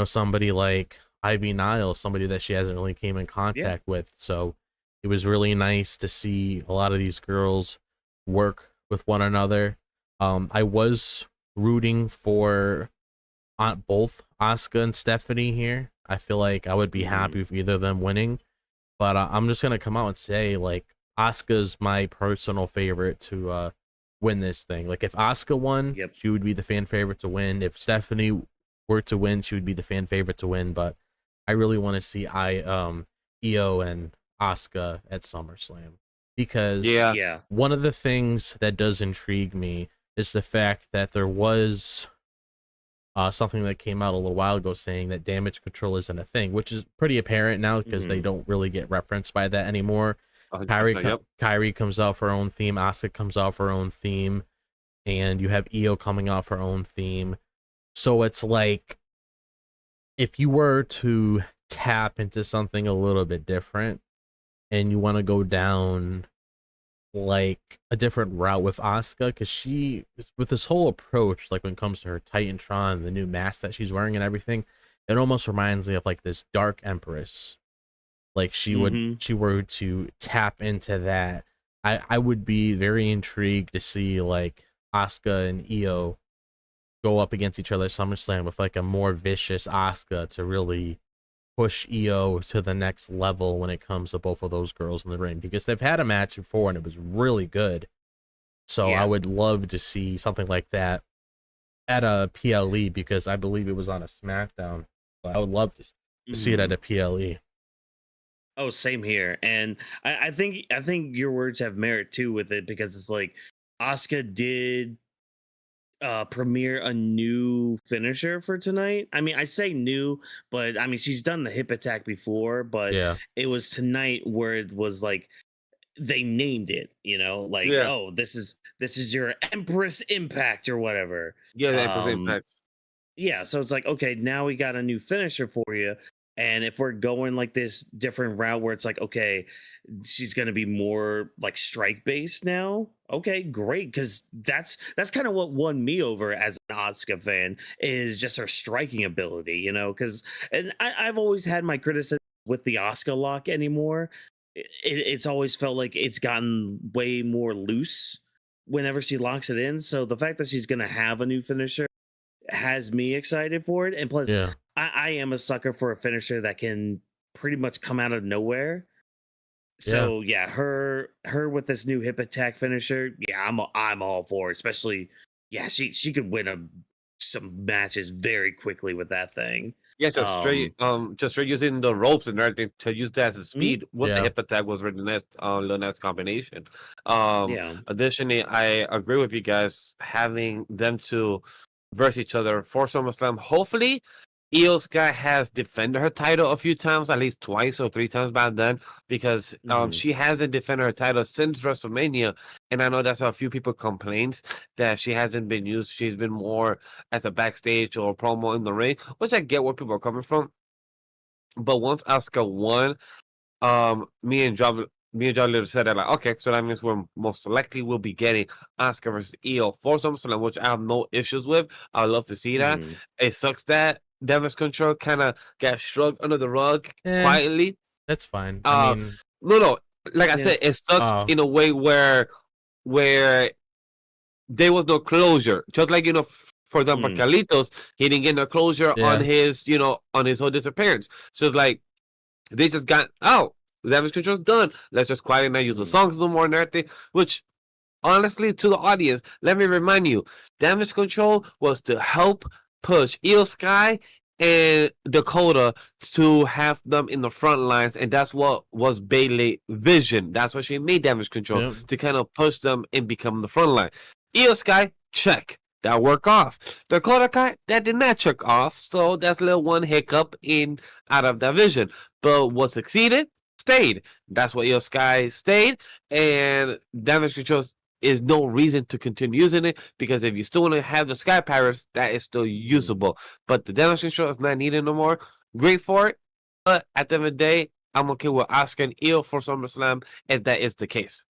somebody like Ivy Nile, somebody that she hasn't really came in contact with. So it was really nice to see a lot of these girls work with one another. I was rooting for both Asuka and Stephanie here. I feel like I would be happy with either of them winning, but I'm just gonna come out and say, like, Asuka's my personal favorite to win this thing. Like, if Asuka won, she would be the fan favorite to win. If Stephanie were to win, she would be the fan favorite to win. But I really want to see Io and Asuka at SummerSlam because one of the things that does intrigue me is the fact that there was something that came out a little while ago saying that damage control isn't a thing, which is pretty apparent now because they don't really get referenced by that anymore. Kairi comes out for her own theme, Asuka comes out for her own theme, and you have Io coming out for her own theme. So it's like, if you were to tap into something a little bit different and you want to go down like a different route with Asuka, because she, with this whole approach, like when it comes to her Titantron, the new mask that she's wearing and everything, it almost reminds me of like this Dark Empress. Like she were to tap into that. I would be very intrigued to see like Asuka and Io go up against each other at SummerSlam with like a more vicious Asuka to really push Io to the next level when it comes to both of those girls in the ring, because they've had a match before and it was really good. So I would love to see something like that at a PLE, because I believe it was on a SmackDown, but I would love to see it at a PLE. Oh, same here. And I think your words have merit too with it, because it's like Asuka did premiere a new finisher for tonight. I mean, I say new, but I mean, she's done the hip attack before, but it was tonight where it was like they named it, like, oh, this is your Empress Impact or whatever. The Empress Impact. Yeah, so it's like, okay, now we got a new finisher for you. And if we're going like this different route where it's like, okay, she's going to be more like strike based now. Okay, great. Because that's kind of what won me over as an Asuka fan, is just her striking ability, because, and I've always had my criticism with the Asuka lock anymore. It's always felt like it's gotten way more loose whenever she locks it in. So the fact that she's going to have a new finisher has me excited for it. And plus, I am a sucker for a finisher that can pretty much come out of nowhere. So yeah, her with this new hip attack finisher, yeah, I'm all for it. Especially, yeah, she could win some matches very quickly with that thing. Yeah, just straight using the ropes and everything to use that as a Mhm. speed with the Yeah. hip attack was really nice, the next combination. Yeah. Additionally, I agree with you guys having them to verse each other for SummerSlam. Hopefully, Io Sky has defended her title a few times, at least twice or three times by then, because Mhm. she hasn't defended her title since WrestleMania, and I know that's how a few people complains that she hasn't been used. She's been more as a backstage or promo in the ring, which I get where people are coming from. But once Asuka won, me and John said that like, okay, so that means we're most likely will be getting Asuka versus Io for SummerSlam, which I have no issues with. I would love to see that. Mhm. It sucks that Damage Control kind of got shrugged under the rug Eh, quietly. that's fine. I Uh, mean, no, like I Yeah. said, it sucks oh, in a way where there was no closure. Just like for example, Mm. Carlitos, he didn't get no closure on yeah. his on his whole disappearance. So it's like they just got out. Damage Control's done. Let's just quietly not use the Mhm. songs no more and everything. Which, honestly, to the audience, let me remind you, Damage Control was to help push Io Sky and Dakota to have them in the front lines, and that's what was Bayley vision. That's what she made Damage Control Yep. to kind of push them and become the front line. Io Sky, check. That work off. Dakota Kai, that did not check off, so that's a little one hiccup in out of that vision. But what succeeded stayed. That's what Io Sky stayed, and Damage Control is no reason to continue using it because if you still want to have the Sky Pirates, that is still usable. But the Damage Control is not needed no more. Great for it, but at the end of the day, I'm okay with Asuka and Io for SummerSlam if that is the case.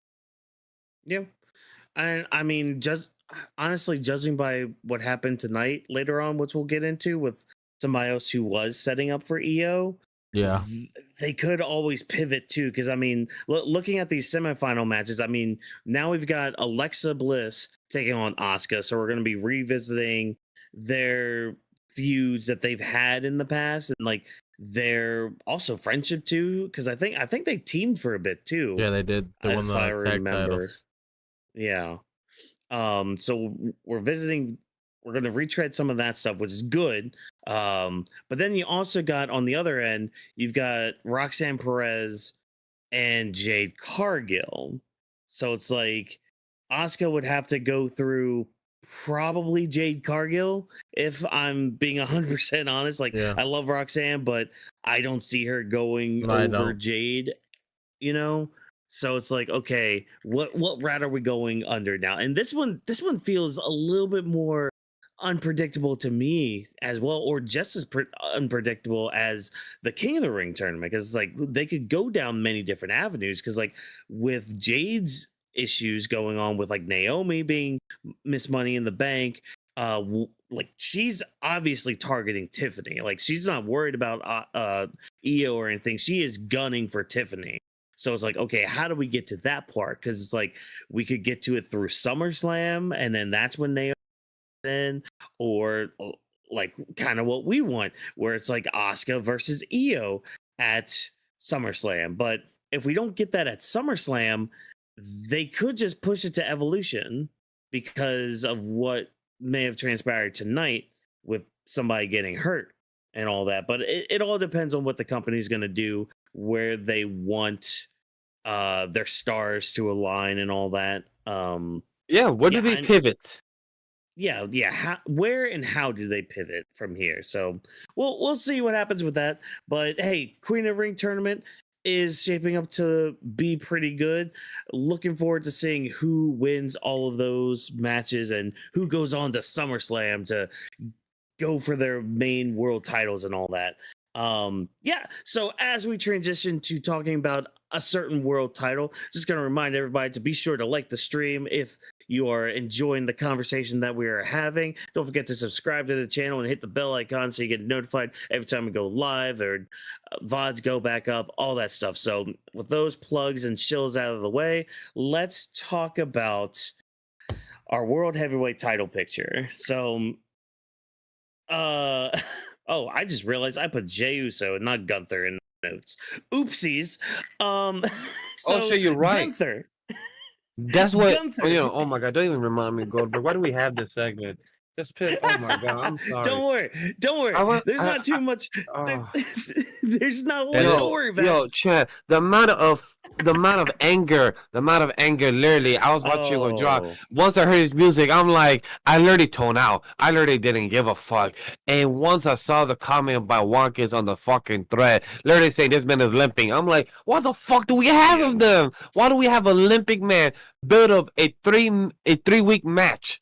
Yeah. And I mean, just honestly, judging by what happened tonight later on, which we'll get into with somebody else who was setting up for EO, Yeah. they could always pivot too. Because I mean, looking at these semifinal matches, I mean, now we've got Alexa Bliss taking on Asuka, so we're going to be revisiting their feuds that they've had in the past, and like their also friendship too. Because I think they teamed for a bit too, Yeah, they did. They won if I the tag remember. titles. Yeah. So we're going to retread some of that stuff, which is good. But then you also got on the other end, you've got Roxanne Perez and Jade Cargill. So it's like Asuka would have to go through probably Jade Cargill if I'm being 100% honest. Like, Yeah. I love Roxanne, but I don't see her going No, I over don't. Jade, you know. So it's like, okay, what route are we going under now? And this one feels a little bit more unpredictable to me as well, or just as unpredictable as the King of the Ring tournament, because it's like they could go down many different avenues. Because like with Jade's issues going on with like Naomi being Miss Money in the Bank, like she's obviously targeting Tiffany. Like she's not worried about Io or anything. She is gunning for Tiffany. So it's like, okay, how do we get to that part? Because it's like we could get to it through SummerSlam, and then that's when Naomi in, or like kind of what we want, where it's like Asuka versus Io at SummerSlam. But if we don't get that at SummerSlam, they could just push it to Evolution because of what may have transpired tonight with somebody getting hurt and all that. But it all depends on what the company's going to do, where they want their stars to align and all that. Yeah, where do Yeah, they and pivot? yeah, where and how do they pivot from here? So we'll see what happens with that. But hey, Queen of Ring tournament is shaping up to be pretty good. Looking forward to seeing who wins all of those matches and who goes on to SummerSlam to go for their main world titles and all that. Yeah, so as we transition to talking about a certain world title, just going to remind everybody to be sure to like the stream if you are enjoying the conversation that we are having. Don't forget to subscribe to the channel and hit the bell icon so you get notified every time we go live, or VODs go back up, all that stuff. So with those plugs and shills out of the way, let's talk about our world heavyweight title picture. So oh, I just realized I put Jey Uso and not Gunther in notes. Oopsies. So you're right. Gunther. That's what Gunther. Oh my god, don't even remind me, Goldberg. Why do we have this segment? Just piss. Oh my god, I'm sorry. Don't worry. Don't worry. There's not too much. There's not a lot to worry about. Yo, Chad, the amount of anger, literally, I was watching him drop. Once I heard his music, I'm like, I literally toned out. I literally didn't give a fuck. And once I saw the comment by Wonkers on the fucking thread, literally saying this man is limping, I'm like, what the fuck do we have of them? Why do we have a limping man build up a 3-week match?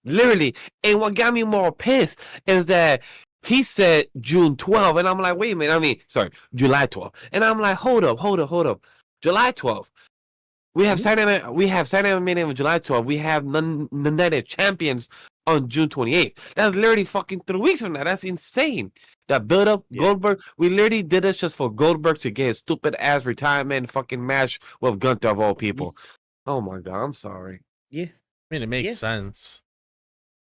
Literally. And what got me more pissed is that he said June 12th, and I'm like, wait a minute. July 12th. And I'm like, hold up. July 12th. We have Saturday Night on July 12th. We have United Champions on June 28th. That's literally fucking 3 weeks from now. That's insane. That build up Goldberg. We literally did this just for Goldberg to get his stupid ass retirement fucking match with Gunther of all people. Oh my god, I'm sorry. Yeah. I mean, it makes sense.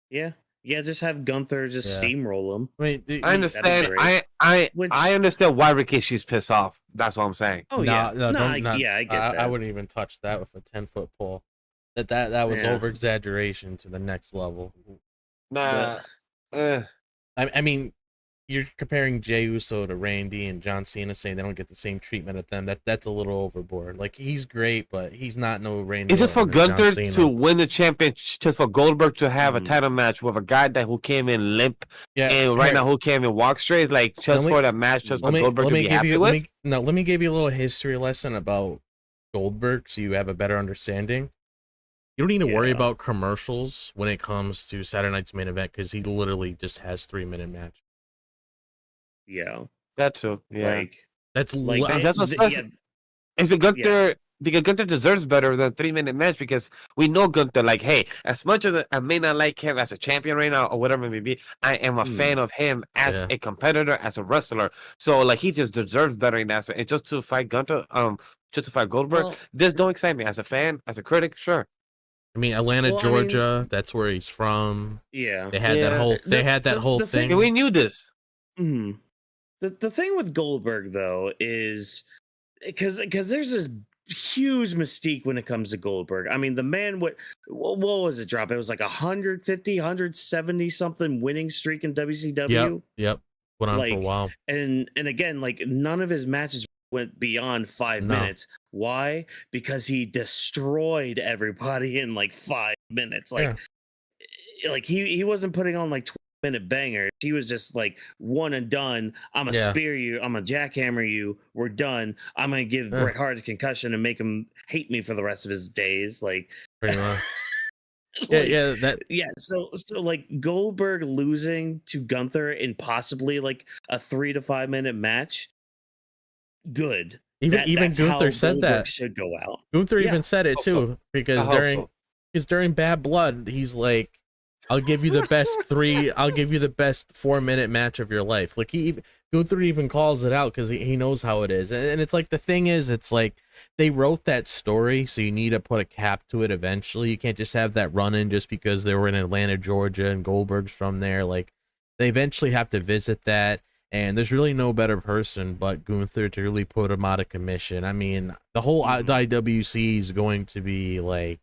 Yeah. Yeah, just have Gunther steamroll him. I mean, I understand. I understand why Rikishi's pissed off. That's what I'm saying. Oh no, I get that. I wouldn't even touch that with a 10-foot pole. That was over exaggeration to the next level. Nah. I mean, you're comparing Jey Uso to Randy and John Cena, saying they don't get the same treatment at them. That's a little overboard. Like, he's great, but he's not no Randy. It's just for Gunther to win the championship, just for Goldberg to have a title match with a guy who came in limp, and right now who came in walk straight, like just for that match, just for Goldberg to be happy with. Let me give you a little history lesson about Goldberg, so you have a better understanding. You don't need to worry about commercials when it comes to Saturday Night's main event, because he literally just has 3-minute match. Yeah, that too. Yeah, that's what sucks. If Gunther, because Gunther deserves better than 3-minute match, because we know Gunther. Like, hey, as much as I may not like him as a champion right now or whatever it may be, I am a fan of him as a competitor, as a wrestler. So like, he just deserves better in that. So, and just to fight Gunther, just to fight Goldberg, this don't excite me as a fan, as a critic. Sure. I mean, Atlanta, Georgia. That's where he's from. Yeah, they had that whole. They had that whole thing. We knew this. The thing with Goldberg, though, is because there's this huge mystique when it comes to Goldberg. I mean, the man, what was it drop? It was like 150, 170 something winning streak in WCW. Yep. Went on for a while. And again, like, none of his matches went beyond 5 minutes. Why? Because he destroyed everybody in like 5 minutes. Like he wasn't putting on like 20-minute bangers. He was just like, one and done. I'm gonna spear you. I'm gonna jackhammer you. We're done. I'm gonna give Bret Hart a concussion and make him hate me for the rest of his days. Like, pretty much. So like, Goldberg losing to Gunther in possibly like a 3 to 5 minute match. Good. Even Gunther said Goldberg that should go out. Gunther even said it too, because during Bad Blood, he's like, I'll give you the best 4-minute match of your life. Like, Gunther even calls it out, because he knows how it is. And it's like, the thing is, it's like, they wrote that story, so you need to put a cap to it eventually. You can't just have that run in just because they were in Atlanta, Georgia, and Goldberg's from there. Like, they eventually have to visit that. And there's really no better person but Gunther to really put him out of commission. I mean, the whole IWC is going to be like,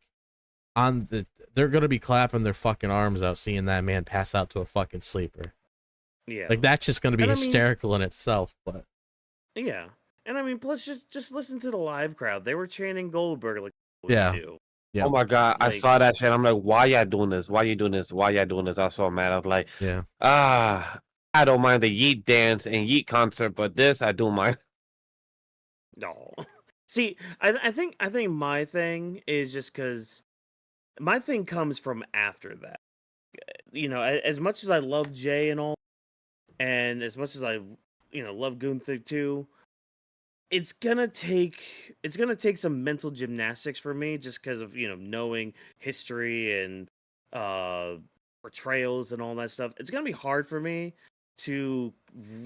they're going to be clapping their fucking arms out seeing that man pass out to a fucking sleeper. Yeah. Like, that's just going to be hysterical in itself. But yeah. And I mean, plus just listen to the live crowd. They were chanting Goldberg like, Yeah. Oh my god, I saw that shit. I'm like, why y'all doing this? Why you doing this? Why y'all doing this? I was so mad. I was like, I don't mind the Yeet dance and Yeet concert, but this I do mind. No. See, I think my thing is just because my thing comes from after that. You know, as much as I love Jey and all, and as much as I, love Gunther too, it's gonna take some mental gymnastics for me, just because of knowing history and portrayals and all that stuff. It's gonna be hard for me to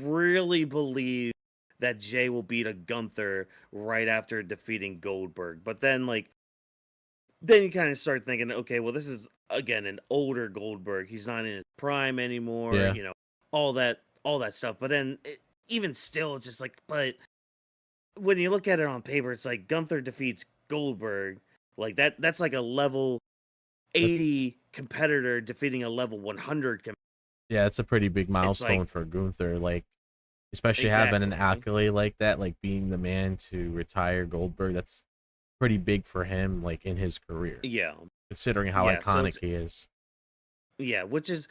really believe that Jey will beat a Gunther right after defeating Goldberg. But then you kind of start thinking, okay, well, this is again an older Goldberg. He's not in his prime anymore. Yeah. All that stuff. But then even still, it's just like, but when you look at it on paper, it's like Gunther defeats Goldberg. Like that's like a level 80 competitor defeating a level 100 Yeah, it's a pretty big It's milestone like for Gunther. Like, especially having an accolade like that, like being the man to retire Goldberg. That's pretty big for him, like in his career, yeah. considering how Yeah, so iconic he is. Yeah, which is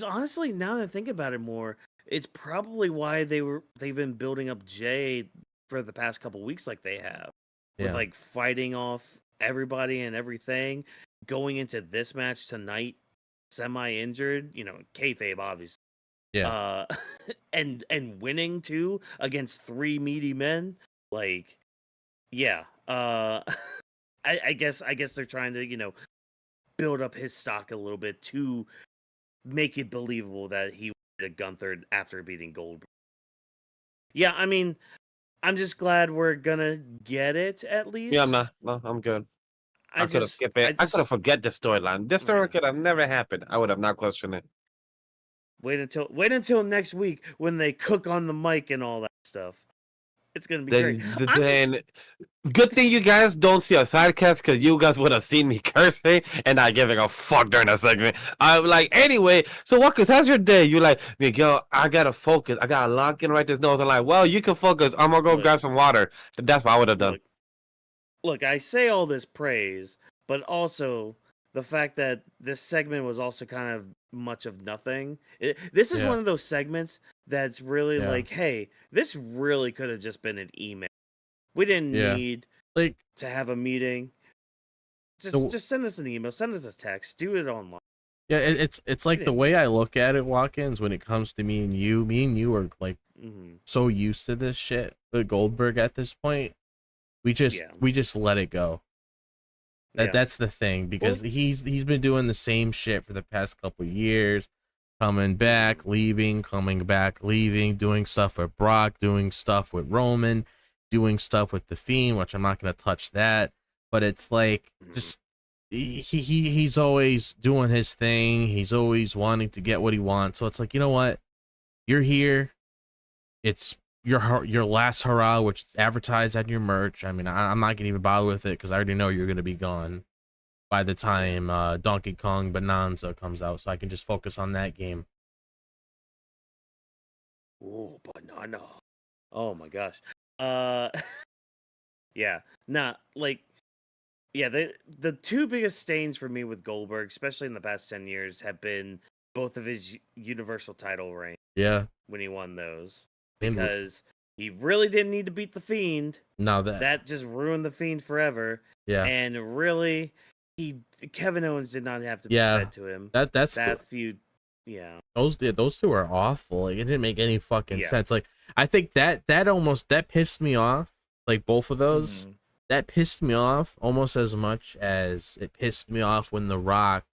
honestly, now that I think about it more, it's probably why they've been building up Jey for the past couple weeks like they have. With Yeah, like fighting off everybody and everything, going into this match tonight, semi-injured, kayfabe obviously. yeah, And winning too against three meaty men, like, yeah. I guess they're trying to, build up his stock a little bit to make it believable that he did Gunther after beating Goldberg. Yeah, I mean, I'm just glad we're gonna get it at least. Yeah, I'm not. No, I'm good. I could have skipped it. I could have forget the storyline. This story could have never happened. I would have not questioned it. Wait until next week when they cook on the mic and all that stuff. It's gonna be great. Then good thing you guys don't see a sidecast because you guys would have seen me cursing and not giving a fuck during that segment. I'm like, anyway, so Walkers, how's your day? You like, Miguel, I gotta focus. I gotta lock in right this nose. I'm like, well, you can focus. I'm gonna go grab some water. That's what I would have done. Look, I say all this praise, but also the fact that this segment was also kind of much of nothing. This is one of those segments that's really like, hey, this really could have just been an email. We didn't need like to have a meeting. Just send us an email, send us a text, do it online. Yeah, it's like the way I look at it, Watkins, when it comes to me and you are like so used to this shit with Goldberg at this point. We just let it go. That's the thing, because he's been doing the same shit for the past couple years, coming back, leaving, coming back, leaving, doing stuff with Brock, doing stuff with Roman, doing stuff with the Fiend, which I'm not gonna touch that. But it's like just he's always doing his thing. He's always wanting to get what he wants. So it's like, you know what? You're here. It's your last hurrah, which is advertised on your merch. I mean, I'm not gonna even bother with it because I already know you're gonna be gone by the time Donkey Kong Bonanza comes out, so I can just focus on that game. Oh, banana! Oh my gosh. Yeah. Nah, like, yeah. The two biggest stains for me with Goldberg, especially in the past 10 years, have been both of his Universal title reigns. Yeah. When he won those. Because he really didn't need to beat the Fiend. No, that just ruined the Fiend forever. Yeah. And really, Kevin Owens did not have to be fed to him. That's that feud. Yeah. Those two are awful. Like, it didn't make any fucking sense. Like, I think that pissed me off. Like, both of those. That pissed me off almost as much as it pissed me off when The Rock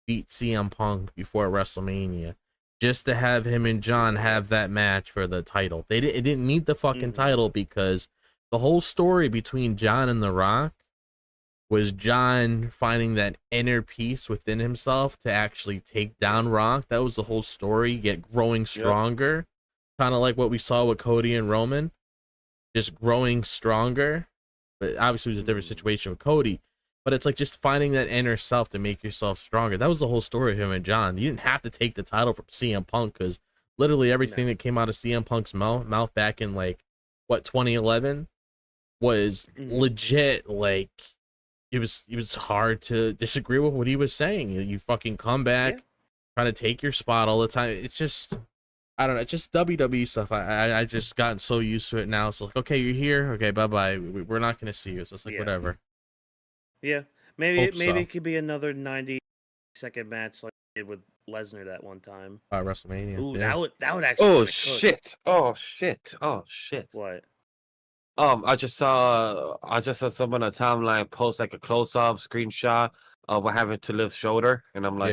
beat CM Punk before WrestleMania. Just to have him and John have that match for the title. It didn't need the fucking title, because the whole story between John and The Rock was John finding that inner peace within himself to actually take down Rock. That was the whole story, growing stronger. Kind of like what we saw with Cody and Roman. Just growing stronger. But obviously it was a different situation with Cody. But it's like just finding that inner self to make yourself stronger. That was the whole story of him and John. You didn't have to take the title from CM Punk, because literally everything that came out of CM Punk's mouth back in 2011 was legit. Like, it was hard to disagree with what he was saying. You fucking come back, trying to take your spot all the time. It's just, I don't know. It's just WWE stuff. I just gotten so used to it now. So like, okay, you're here. Okay, bye bye. We're not gonna see you. So it's like whatever. Yeah, maybe it could be another 90-second match like they did with Lesnar that one time. WrestleMania. Ooh, that would actually. Oh shit! Oh shit! Oh shit! What? I just saw someone on the timeline post like a close-up screenshot of what happened to Liv's shoulder, and I'm like,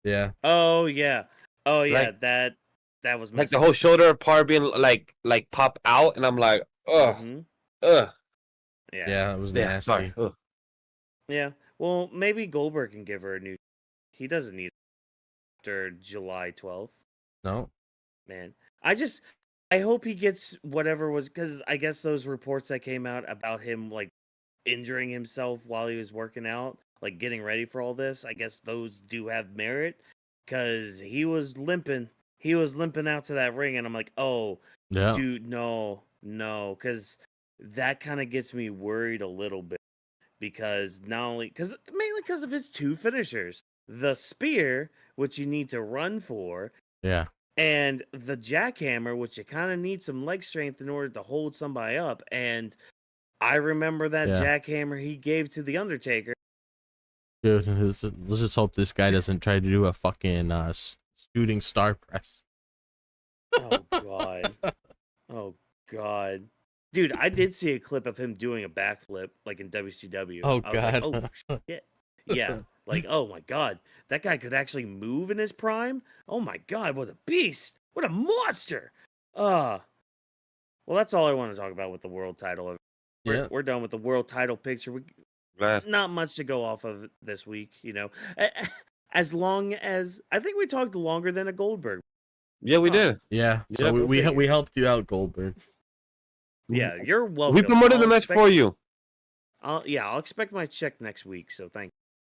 yeah. Oh yeah. Oh yeah. That was like the whole shoulder part being like pop out, and I'm like, Yeah, it was nasty. Sorry. Yeah. Well, maybe Goldberg can give her a new. He doesn't need it after July 12th. No. Man, I hope he gets whatever was, because I guess those reports that came out about him like injuring himself while he was working out, like getting ready for all this, I guess those do have merit, because he was limping. He was limping out to that ring, and I'm like, oh, Yeah. dude, no, because that kind of gets me worried a little bit, because mainly because of his two finishers, the spear, which you need to run for, Yeah. and the jackhammer, which you kind of need some leg strength in order to hold somebody up. And I remember that Yeah. jackhammer he gave to the Undertaker. Dude, let's just hope this guy doesn't try to do a fucking shooting star press. Oh god. Oh god. Dude, I did see a clip of him doing a backflip like in WCW. Oh, I was God. like, oh shit. Yeah. Like, oh my god. That guy could actually move in his prime? Oh my god, what a beast. What a monster. Well, that's all I want to talk about with the world title. Yeah. We're done with the world title picture. Glad. Not much to go off of this week, you know. As long as I think we talked longer than a Goldberg. Yeah, we did. Yeah. So Yeah, we helped you out, Goldberg. Yeah, you're welcome. We promoted the match for you. I'll expect my check next week, so thank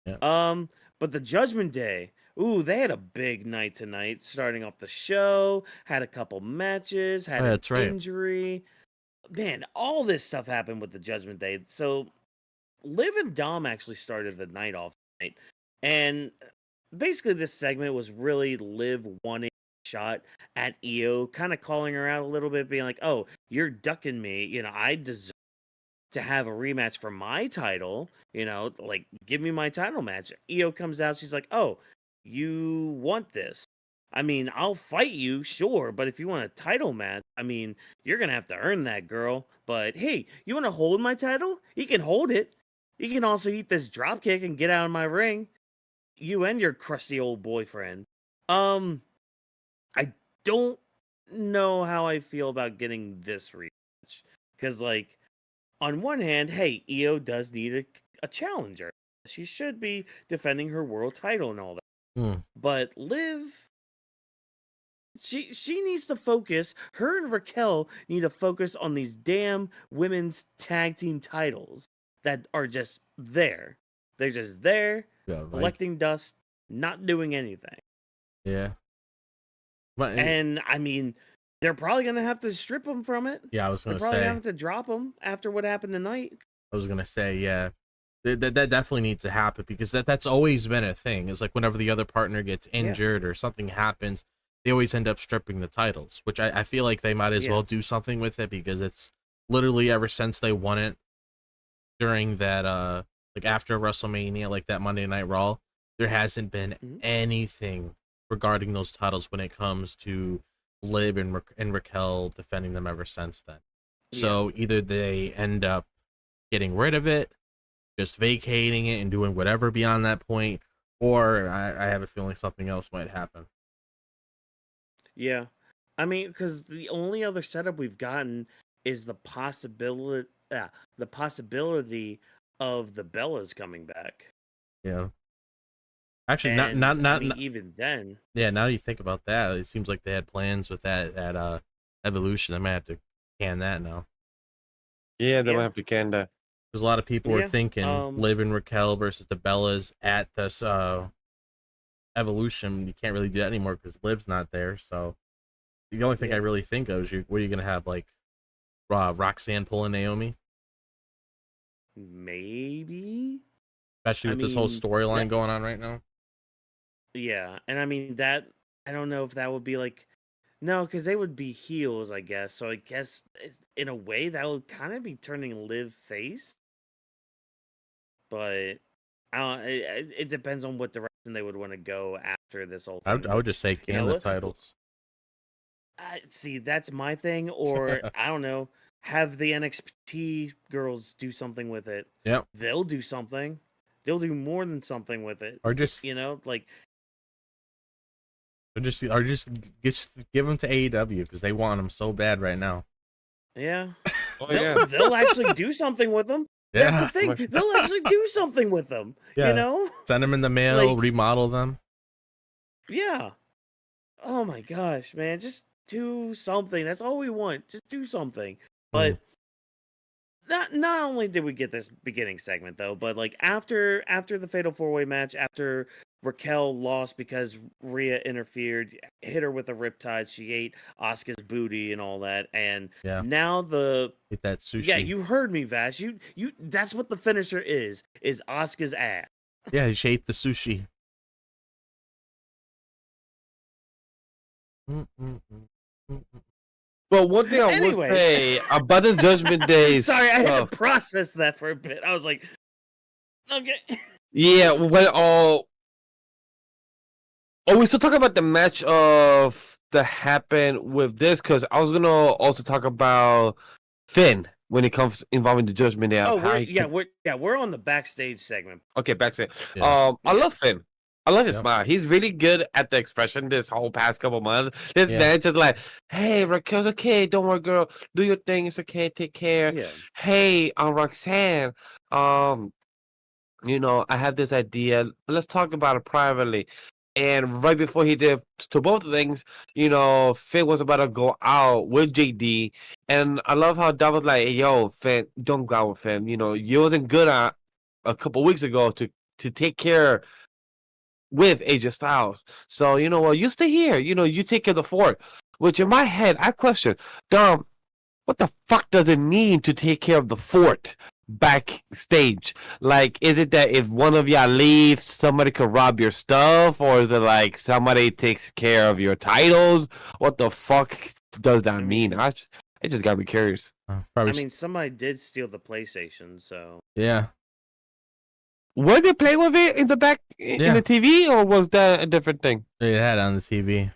you. Yeah. But the Judgment Day, ooh, they had a big night tonight, starting off the show, had a couple matches, had an injury. Man, all this stuff happened with the Judgment Day. So Liv and Dom actually started the night off tonight. And basically this segment was really Liv wanting a shot at Io, kind of calling her out a little bit, being like, oh, you're ducking me. You know, I deserve to have a rematch for my title. You know, like, give me my title match. Io comes out. She's like, oh, you want this? I mean, I'll fight you, sure, but if you want a title match, I mean, you're going to have to earn that, girl. But hey, you want to hold my title? You can hold it. You can also eat this dropkick and get out of my ring. You and your crusty old boyfriend. I don't know how I feel about getting this rematch. Because, like, on one hand, hey, Io does need a challenger. She should be defending her world title and all that. But Liv, she needs to focus. Her and Raquel need to focus on these damn women's tag team titles that are just there. They're just there, collecting dust, not doing anything. Yeah. But, and I mean, they're probably going to have to strip them from it. Yeah, I was going to say. They're probably going to have to drop them after what happened tonight. I was going to say, yeah. That definitely needs to happen, because that's always been a thing. It's like whenever the other partner gets injured or something happens, they always end up stripping the titles, which I feel like they might as well do something with it, because it's literally ever since they won it during that, like after WrestleMania, like that Monday Night Raw, there hasn't been anything regarding those titles when it comes to Liv and Raquel defending them ever since then. So either they end up getting rid of it, just vacating it and doing whatever beyond that point, or I have a feeling something else might happen. Yeah. I mean, because the only other setup we've gotten is the possibility of the Bellas coming back. Yeah. Actually, And, not even then. Yeah, now you think about that, it seems like they had plans with that at Evolution. I might have to can that now. Yeah, they might have to can that. Because a lot of people were thinking Liv and Raquel versus the Bellas at this Evolution. You can't really do that anymore because Liv's not there. So the only thing I really think of is what are you going to have, like Roxanne pulling Naomi? Maybe. Especially with this whole storyline going on right now. Yeah, and I mean, that, I don't know if that would be like, no, because they would be heels, I guess. So I guess in a way that would kind of be turning Liv face. But it depends on what direction they would want to go after this whole thing. I would just say can the titles. See, that's my thing. Or, I don't know, have the NXT girls do something with it. Yeah. They'll do something. They'll do more than something with it. Or just, you know, like, or just give them to AEW because they want them so bad right now. Yeah. They'll actually do something with them. Yeah. That's the thing. They'll actually do something with them. Yeah. You know? Send them in the mail, remodel them. Yeah. Oh my gosh, man. Just do something. That's all we want. Just do something. Mm. But not only did we get this beginning segment though, but like after the Fatal 4-Way match, after Raquel lost because Rhea interfered, hit her with a riptide, she ate Asuka's booty and all that, and now Eat that sushi. yeah, you heard me, Vash. You that's what the finisher is Asuka's ass. Yeah, she ate the sushi. Well, one thing I would say about the Judgment Day. Sorry, I had to process that for a bit. I was like, okay. Yeah, well, we still talk about the match of that happened with this, because I was gonna also talk about Finn when it comes involving the Judgment Day. Oh, we're on the backstage segment. Okay, backstage. I love Finn. I love his smile. He's really good at the expression this whole past couple months. This man just like, hey, Raquel's okay. Don't worry, girl. Do your thing. It's okay. Take care. Yeah. Hey, Roxanne. You know, I have this idea. Let's talk about it privately. And right before he did to both things, you know, Finn was about to go out with JD. And I love how Dom was like, hey, yo, Finn, don't go out with him. You know, you wasn't good at a couple weeks ago to take care with AJ Styles. So, you know what, you stay here. You know, you take care of the fort. Which in my head, I question, Dom, what the fuck does it mean to take care of the fort backstage? Like, is it that if one of y'all leaves, somebody could rob your stuff? Or is it like somebody takes care of your titles? What the fuck does that mean? It just got me curious. I mean, somebody did steal the PlayStation, so... Yeah. Were they playing with it in the back in the TV, or was that a different thing? They had it on the TV.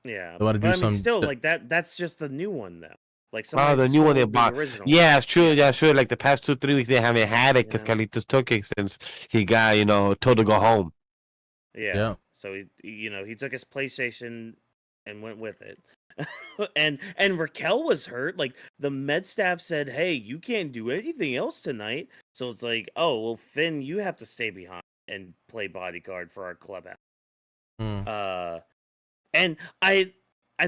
Yeah, they want to do I mean, still, like that's just the new one though. Like the new one they bought. Yeah, it's true. Yeah, sure. Like the past 2-3 weeks they haven't had it because Carlitos took it since he got told to go home. Yeah. So he took his PlayStation and went with it. and Raquel was hurt. Like the med staff said, "Hey, you can't do anything else tonight." So it's like, "Oh, well, Finn, you have to stay behind and play bodyguard for our clubhouse." And I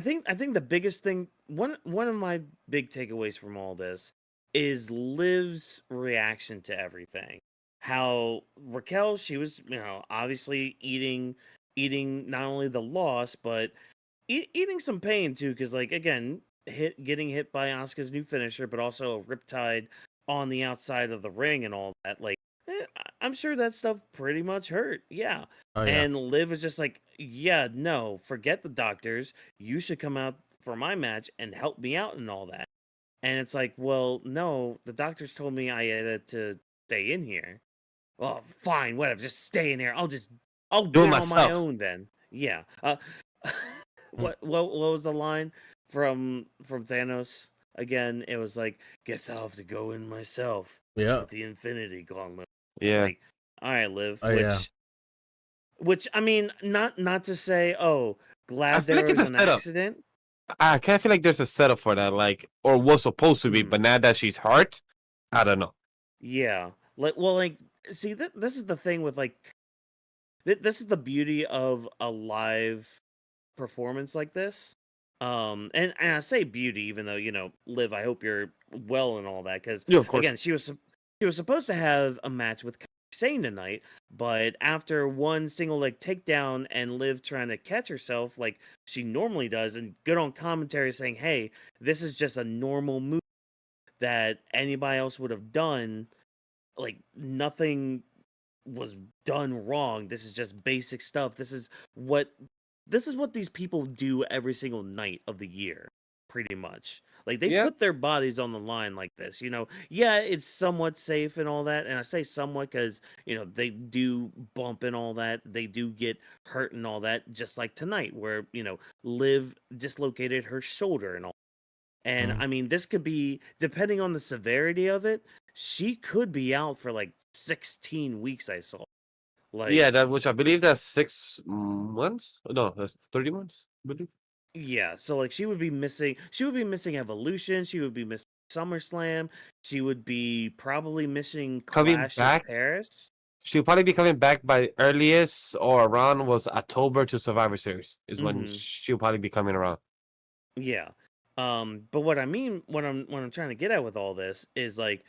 think the biggest thing, one of my big takeaways from all this is Liv's reaction to everything. How Raquel, she was, obviously eating not only the loss, but eating some pain too, because like again, getting hit by Asuka's new finisher, but also a riptide on the outside of the ring and all that. Like, I'm sure that stuff pretty much hurt. Yeah. And Liv is just like, yeah, no, forget the doctors. You should come out for my match and help me out and all that. And it's like, well, no, the doctors told me I had to stay in here. Well, fine, whatever. Just stay in here. I'll do it on my own then. Yeah. What was the line from Thanos? Again, it was like, guess I'll have to go in myself. Yeah. With the Infinity Gauntlet. Yeah. Like, all right, Liv. Which I mean, not to say, oh, glad there was an accident. I kind of feel like there's a setup for that, like, or was supposed to be, but now that she's hurt, I don't know. Yeah. See, this is the thing with like, this is the beauty of a live performance like this. And I say beauty, even though Liv, I hope you're well and all that, because again, she was supposed to have a match with Kairi Sane tonight, but after one single leg takedown and Liv trying to catch herself like she normally does, and good on commentary saying, "Hey, this is just a normal move that anybody else would have done. Like nothing was done wrong. This is just basic stuff. This is what these people do every single night of the year, pretty much. Like they put their bodies on the line like this, Yeah, it's somewhat safe and all that, and I say somewhat because they do bump and all that. They do get hurt and all that, just like tonight, where Liv dislocated her shoulder and all. And I mean, this could be, depending on the severity of it, she could be out for like 16 weeks. I saw. Like, which I believe that's 6 months. No, that's 30 months. I believe. Yeah, so like she would be missing Evolution. She would be missing SummerSlam. She would be probably missing Clash of Paris. She'll probably be coming back by earliest or around was October to Survivor Series is when she'll probably be coming around. Yeah. But what I mean, what I'm trying to get at with all this is like,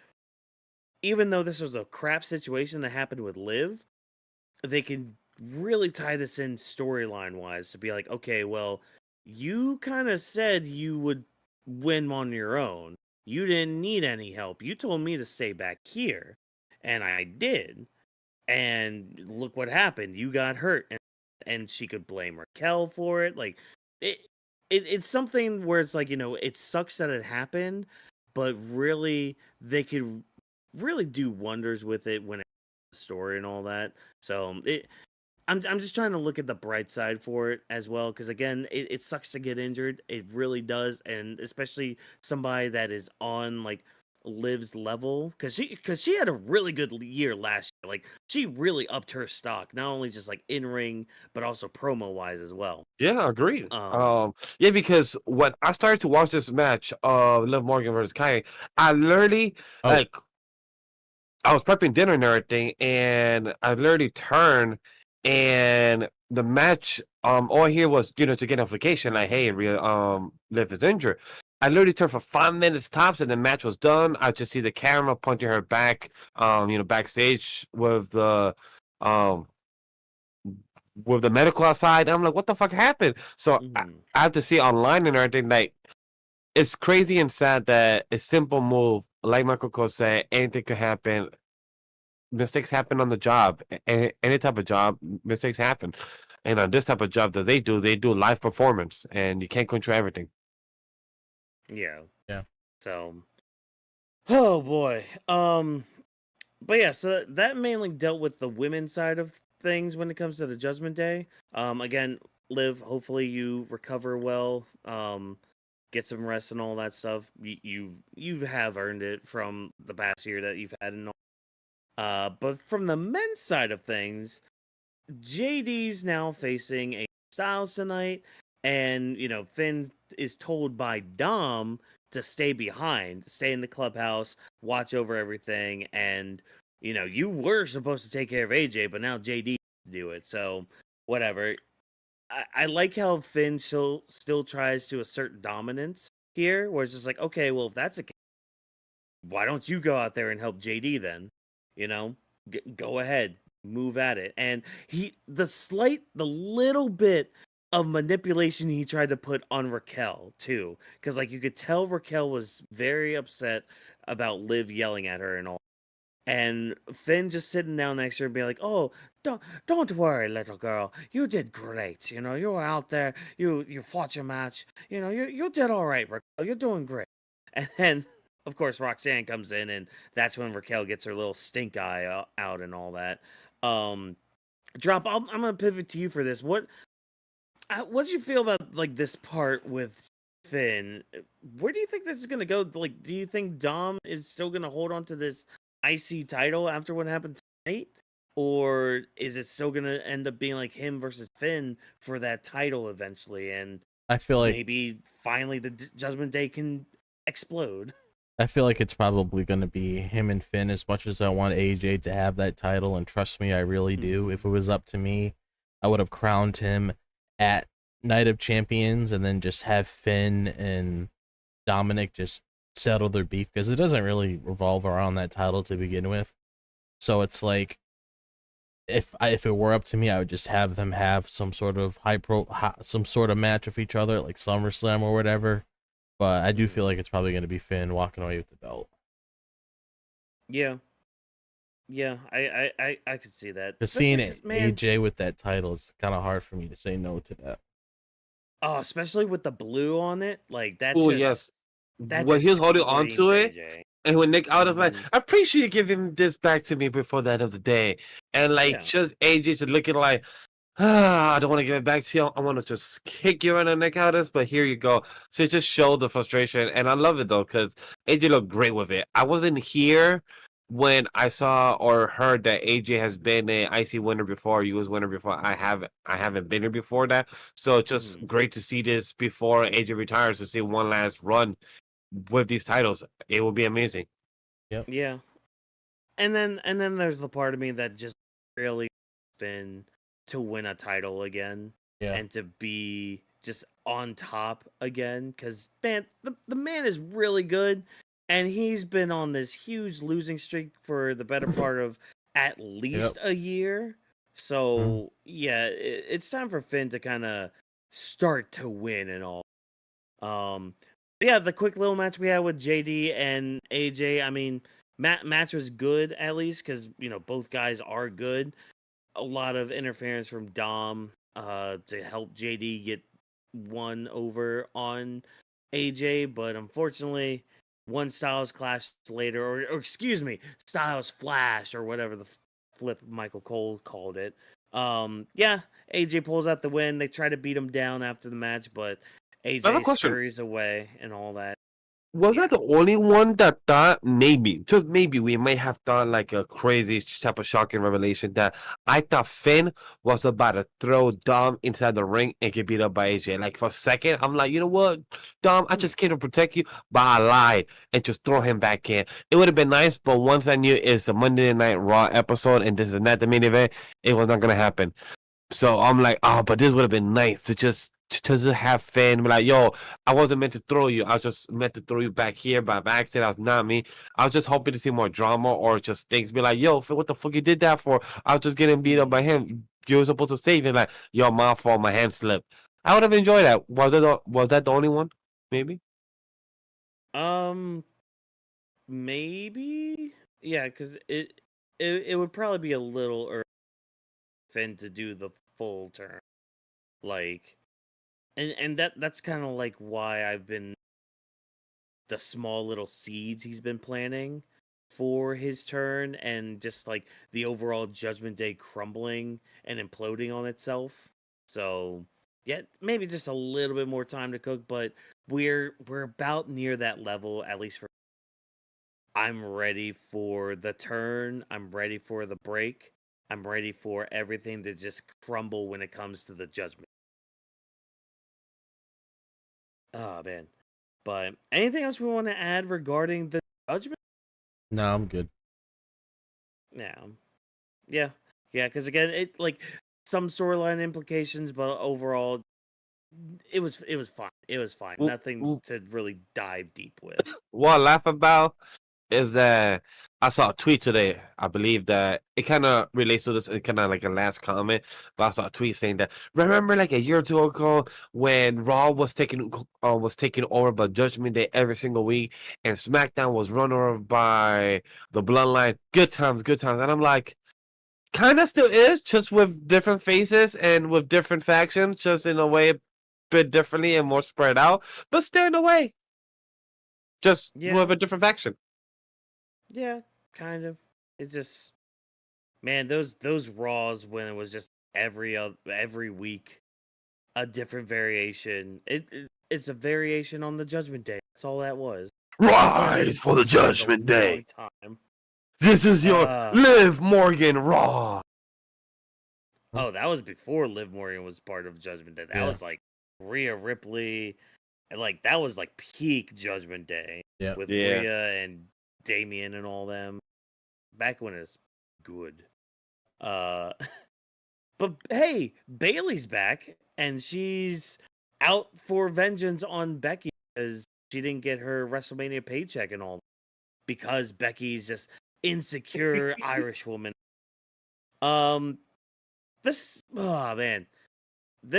even though this was a crap situation that happened with Liv, they can really tie this in storyline wise to be like, okay, well, you kind of said you would win on your own. You didn't need any help. You told me to stay back here, and I did. And look what happened. You got hurt, and she could blame Raquel for it. Like it, it's something where it's like, it sucks that it happened, but really they could really do wonders with it when it's the story and all that. So I'm just trying to look at the bright side for it as well, because again, it sucks to get injured. It really does, and especially somebody that is on like Liv's level, because she had a really good year last year. Like she really upped her stock, not only just like in ring, but also promo wise as well. Yeah, agreed. Um, Yeah, because when I started to watch this match of Liv Morgan versus Kairi, I literally Oh, like I was prepping dinner and everything, and I literally turned, and the match, all I hear was, to get notification like, hey, Liv is injured. I literally turned for 5 minutes tops, and the match was done. I just see the camera punching her back, backstage um, with the medical outside. And I'm like, what the fuck happened? So mhm. I have to see online and everything. Like, it's crazy and sad that a simple move, like Michael Cole said, anything could happen. Mistakes happen on the job. Any type of job, mistakes happen. And on this type of job that they do live performance, and you can't control everything. Yeah. yeah. So, oh boy. But yeah, so that mainly dealt with the women's side of things when it comes to the Judgment Day. Again, Liv, hopefully you recover well. Get some rest and all that stuff. You have earned it from the past year that you've had and all. But from the men's side of things, JD's now facing a Styles tonight, and Finn is told by Dom to stay behind, stay in the clubhouse, watch over everything, and you were supposed to take care of AJ, but now JD do it. So whatever. I like how Finn still tries to assert dominance here, where it's just like, okay, well, if that's the case, why don't you go out there and help JD then? You know, go ahead, move at it. And the little bit of manipulation he tried to put on Raquel too, because like you could tell Raquel was very upset about Liv yelling at her and all. And Finn just sitting down next to her and be like, "Oh, don't worry, little girl. You did great. You were out there. You fought your match. You did all right, Raquel. You're doing great." And then, of course, Roxanne comes in, and that's when Raquel gets her little stink eye out and all that. Um, Drop. I'm gonna pivot to you for this. What do you feel about like this part with Finn? Where do you think this is gonna go? Like, do you think Dom is still gonna hold on to this IC title after what happened tonight, or is it still gonna end up being like him versus Finn for that title eventually, and I feel like maybe finally the Judgment Day can explode? it's probably going to be him and Finn. As much as I want AJ to have that title, and trust me, I really do. If it was up to me, I would have crowned him at Night of Champions, and then just have Finn and Dominic just settle their beef, because it doesn't really revolve around that title to begin with. So it's like, if it were up to me, I would just have them have some sort of some sort of match with each other, like SummerSlam or whatever. But I do feel like it's probably going to be Finn walking away with the belt. Yeah, yeah, I could see that. Because seeing Especially 'cause, man, AJ with that title is kind of hard for me to say no to that. oh, especially with the blue on it, like Oh yes, that when he just was holding on screams to it, AJ. and when Nick out of like, Mhm. I'm pretty sure you give him this back to me before the end of the day, and like Yeah. just AJ just looking like, I don't want to give it back to you. I want to just kick you in the neck out of this, but here you go. So it just showed the frustration, and I love it though because AJ looked great with it. I wasn't here when I saw or heard that AJ has been a IC winner before, US winner before. I haven't been here before that, so it's just Mhm. great to see this before AJ retires, to see one last run with these titles. It will be amazing. Yep. Yeah. And then there's the part of me that just really been to win a title again Yeah. and to be just on top again, because man, the man is really good, and he's been on this huge losing streak for the better part of at least a year. So yeah, it's time for Finn to kind of start to win and all. Yeah, the quick little match we had with JD and AJ. I mean, match was good at least because both guys are good. A lot of interference from Dom to help JD get one over on AJ, but unfortunately, one Styles clash later, or excuse me, Styles flash or whatever the flip Michael Cole called it. Yeah, AJ pulls out the win. They try to beat him down after the match, but I have a AJ question. scurries away and all that. Was I the only one that thought maybe, just maybe, we may have done like a crazy type of shocking revelation that I thought Finn was about to throw Dom inside the ring and get beat up by AJ? Like for a second, I'm like, you know what, Dom, I just came to protect you, but I lied and just throw him back in. It would have been nice, but once I knew it's a Monday Night Raw episode and this is not the main event, it was not gonna happen. So I'm like, oh, but this would have been nice to just have Finn be like, yo, I wasn't meant to throw you. I was just meant to throw you back here by accident. That was not me. I was just hoping to see more drama or just things be like, yo, Finn, what the fuck you did that for? I was just getting beat up by him. You were supposed to save him. Like, yo, my fault, my hand slipped. I would have enjoyed that. Was that the only one? Maybe. Maybe. Yeah, because it would probably be a little early for Finn to do the full turn, like. And that's kind of like why I've been the small little seeds he's been planting for his turn, and just like the overall Judgment Day crumbling and imploding on itself. So yeah, maybe just a little bit more time to cook, but we're about near that level, at least for. I'm ready for the turn. I'm ready for the break. I'm ready for everything to just crumble when it comes to the Judgment. Oh man. But anything else we want to add regarding the Judgment? No, I'm good. Yeah, because again, it like some storyline implications, but overall, it was fine. It was fine. Nothing to really dive deep with. What I laugh about is that I saw a tweet today. I believe that it kind of relates to this, kind of like a last comment, but I saw a tweet saying that, remember like a year or two ago when Raw was taken over by Judgment Day every single week, and SmackDown was run over by the Bloodline. Good times, and I'm like, kind of still is, just with different faces and with different factions, just in a way, a bit differently and more spread out, but still in a way, just with a different faction. Yeah, kind of. It's just, man, those Raws when it was just every week a different variation. It's a variation on the Judgment Day. That's all that was. Rise for the Judgment Day. Time. This is your Liv Morgan Raw. Oh, that was before Liv Morgan was part of Judgment Day. That was like Rhea Ripley, and like that was like peak Judgment Day with Rhea and Damien and all them. Back when it's good. But hey, Bayley's back and she's out for vengeance on Becky because she didn't get her WrestleMania paycheck and all, because Becky's just insecure Irish woman. This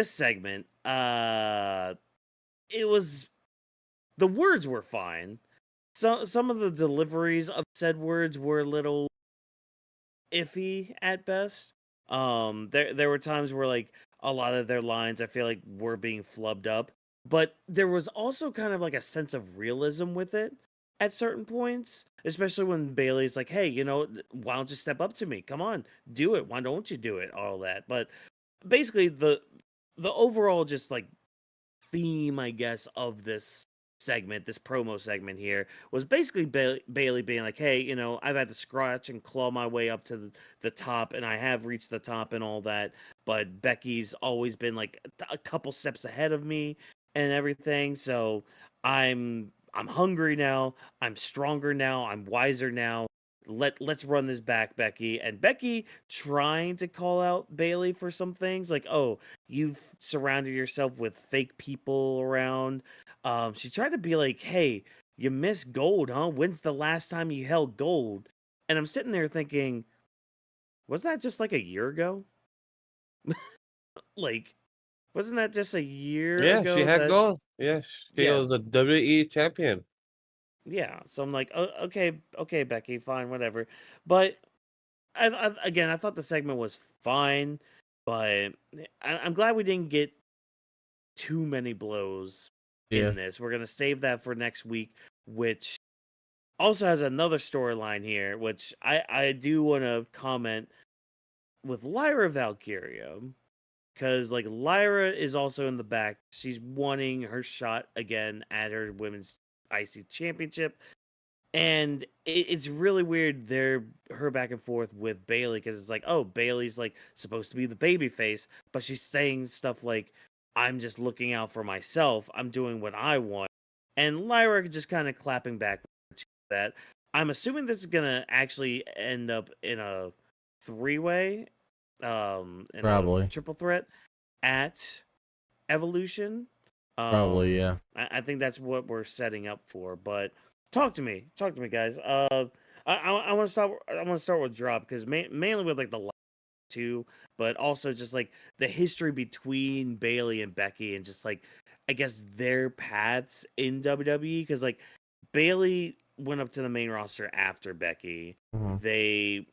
segment, it was, the words were fine. Some of the deliveries of said words were a little iffy at best. There were times where like a lot of their lines I feel like were being flubbed up, but there was also kind of like a sense of realism with it at certain points, especially when Bayley's like, "Hey, why don't you step up to me? Come on, do it. Why don't you do it?" All that. But basically the overall just like theme, I guess, of this segment, this promo segment here, was basically Bayley being like, "Hey, I've had to scratch and claw my way up to the top, and I have reached the top and all that, but Becky's always been like a couple steps ahead of me and everything. So I'm hungry now. I'm stronger now. I'm wiser now. let's run this back, Becky. And Becky trying to call out Bayley for some things, like, oh, you've surrounded yourself with fake people around. She tried to be like, hey, you missed gold, huh? When's the last time you held gold? And I'm sitting there thinking, wasn't that just like a year ago? Like, wasn't that just a year Yeah, ago she had that gold. Yeah, she yeah. was the WWE champion. Yeah, so I'm like, oh, okay, Becky, fine, whatever. But again, I thought the segment was fine, but I'm glad we didn't get too many blows Yeah. in this. We're gonna save that for next week, which also has another storyline here, which I do want to comment with Lyra Valkyria, because like Lyra is also in the back. She's wanting her shot again at her women's IC championship. And it's really weird her back and forth with Bayley, because it's like, oh, Bayley's like supposed to be the baby face, but she's saying stuff like, I'm just looking out for myself, I'm doing what I want. And Lyra just kind of clapping back to that. I'm assuming this is gonna actually end up in a three-way, in Probably. a triple threat at Evolution. Probably, yeah. I think that's what we're setting up for. But talk to me, guys. I want to start. I want to start with Drop, because mainly with like the last two, but also just like the history between Bayley and Becky, and just like, I guess, their paths in WWE. Because like Bayley went up to the main roster after Becky. Mhm. They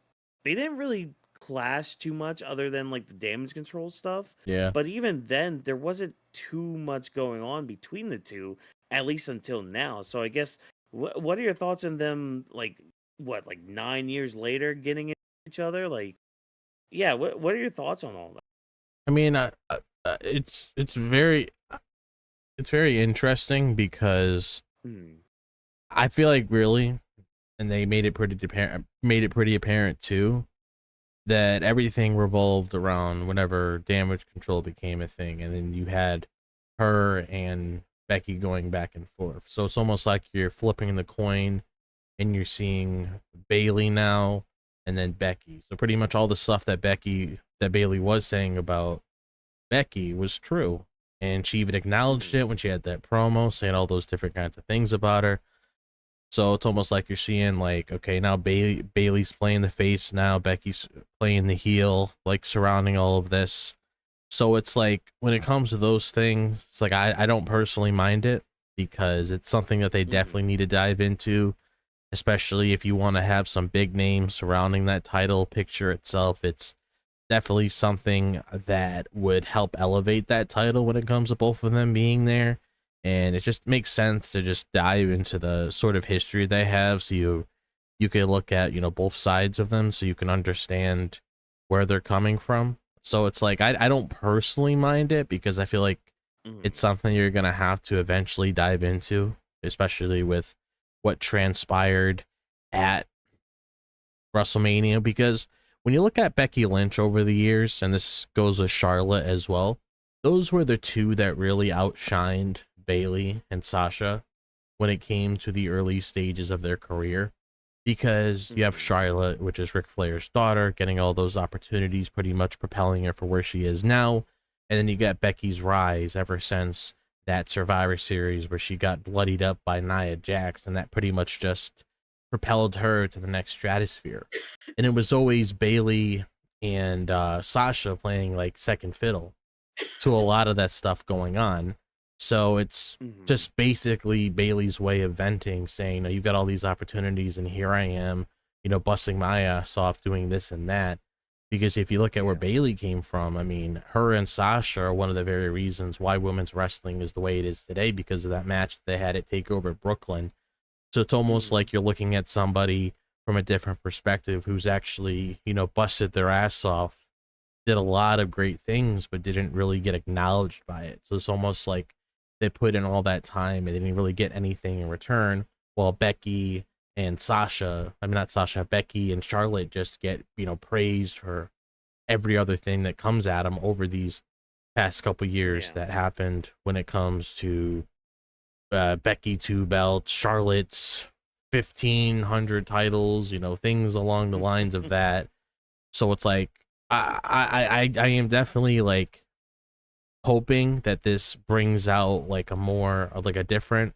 didn't really clash too much, other than like the damage control stuff. Yeah. But even then, there wasn't too much going on between the two, at least until now. So I guess, what are your thoughts on them? Like, what, like 9 years later, getting into each other? Like, yeah. What are your thoughts on all that? I mean, it's very interesting, because I feel like, really, and they made it pretty apparent too, that everything revolved around whenever damage control became a thing, and then you had her and Becky going back and forth. So it's almost like you're flipping the coin, and you're seeing Bayley now, and then Becky. So pretty much all the stuff that Bayley was saying about Becky was true, and she even acknowledged it when she had that promo saying all those different kinds of things about her. So it's almost like you're seeing, like, okay, now Bayley's playing the face, now Becky's playing the heel, like, surrounding all of this. So it's like, when it comes to those things, it's like, I don't personally mind it, because it's something that they definitely need to dive into, especially if you want to have some big names surrounding that title picture itself. It's definitely something that would help elevate that title when it comes to both of them being there. And it just makes sense to just dive into the sort of history they have, so you can look at, both sides of them, so you can understand where they're coming from. So it's like, I don't personally mind it, because I feel like it's something you're gonna have to eventually dive into, especially with what transpired at WrestleMania. Because when you look at Becky Lynch over the years, and this goes with Charlotte as well, those were the two that really outshined Bayley and Sasha when it came to the early stages of their career. Because you have Charlotte, which is Ric Flair's daughter, getting all those opportunities, pretty much propelling her for where she is now. And then you got Becky's rise ever since that Survivor Series where she got bloodied up by Nia Jax, and that pretty much just propelled her to the next stratosphere. And it was always Bayley and Sasha playing like second fiddle to a lot of that stuff going on. So it's just basically Bayley's way of venting, saying, you've got all these opportunities, and here I am, busting my ass off doing this and that. Because if you look at where Bayley came from, I mean, her and Sasha are one of the very reasons why women's wrestling is the way it is today, because of that match they had at TakeOver Brooklyn. So it's almost like you're looking at somebody from a different perspective who's actually, busted their ass off, did a lot of great things, but didn't really get acknowledged by it. So it's almost like they put in all that time and they didn't really get anything in return, while Becky and Becky and Charlotte just get, praised for every other thing that comes at them over these past couple years that happened when it comes to Becky 2 belts, Charlotte's 1,500 titles, things along the lines of that. So it's like I am definitely like hoping that this brings out like a more like a different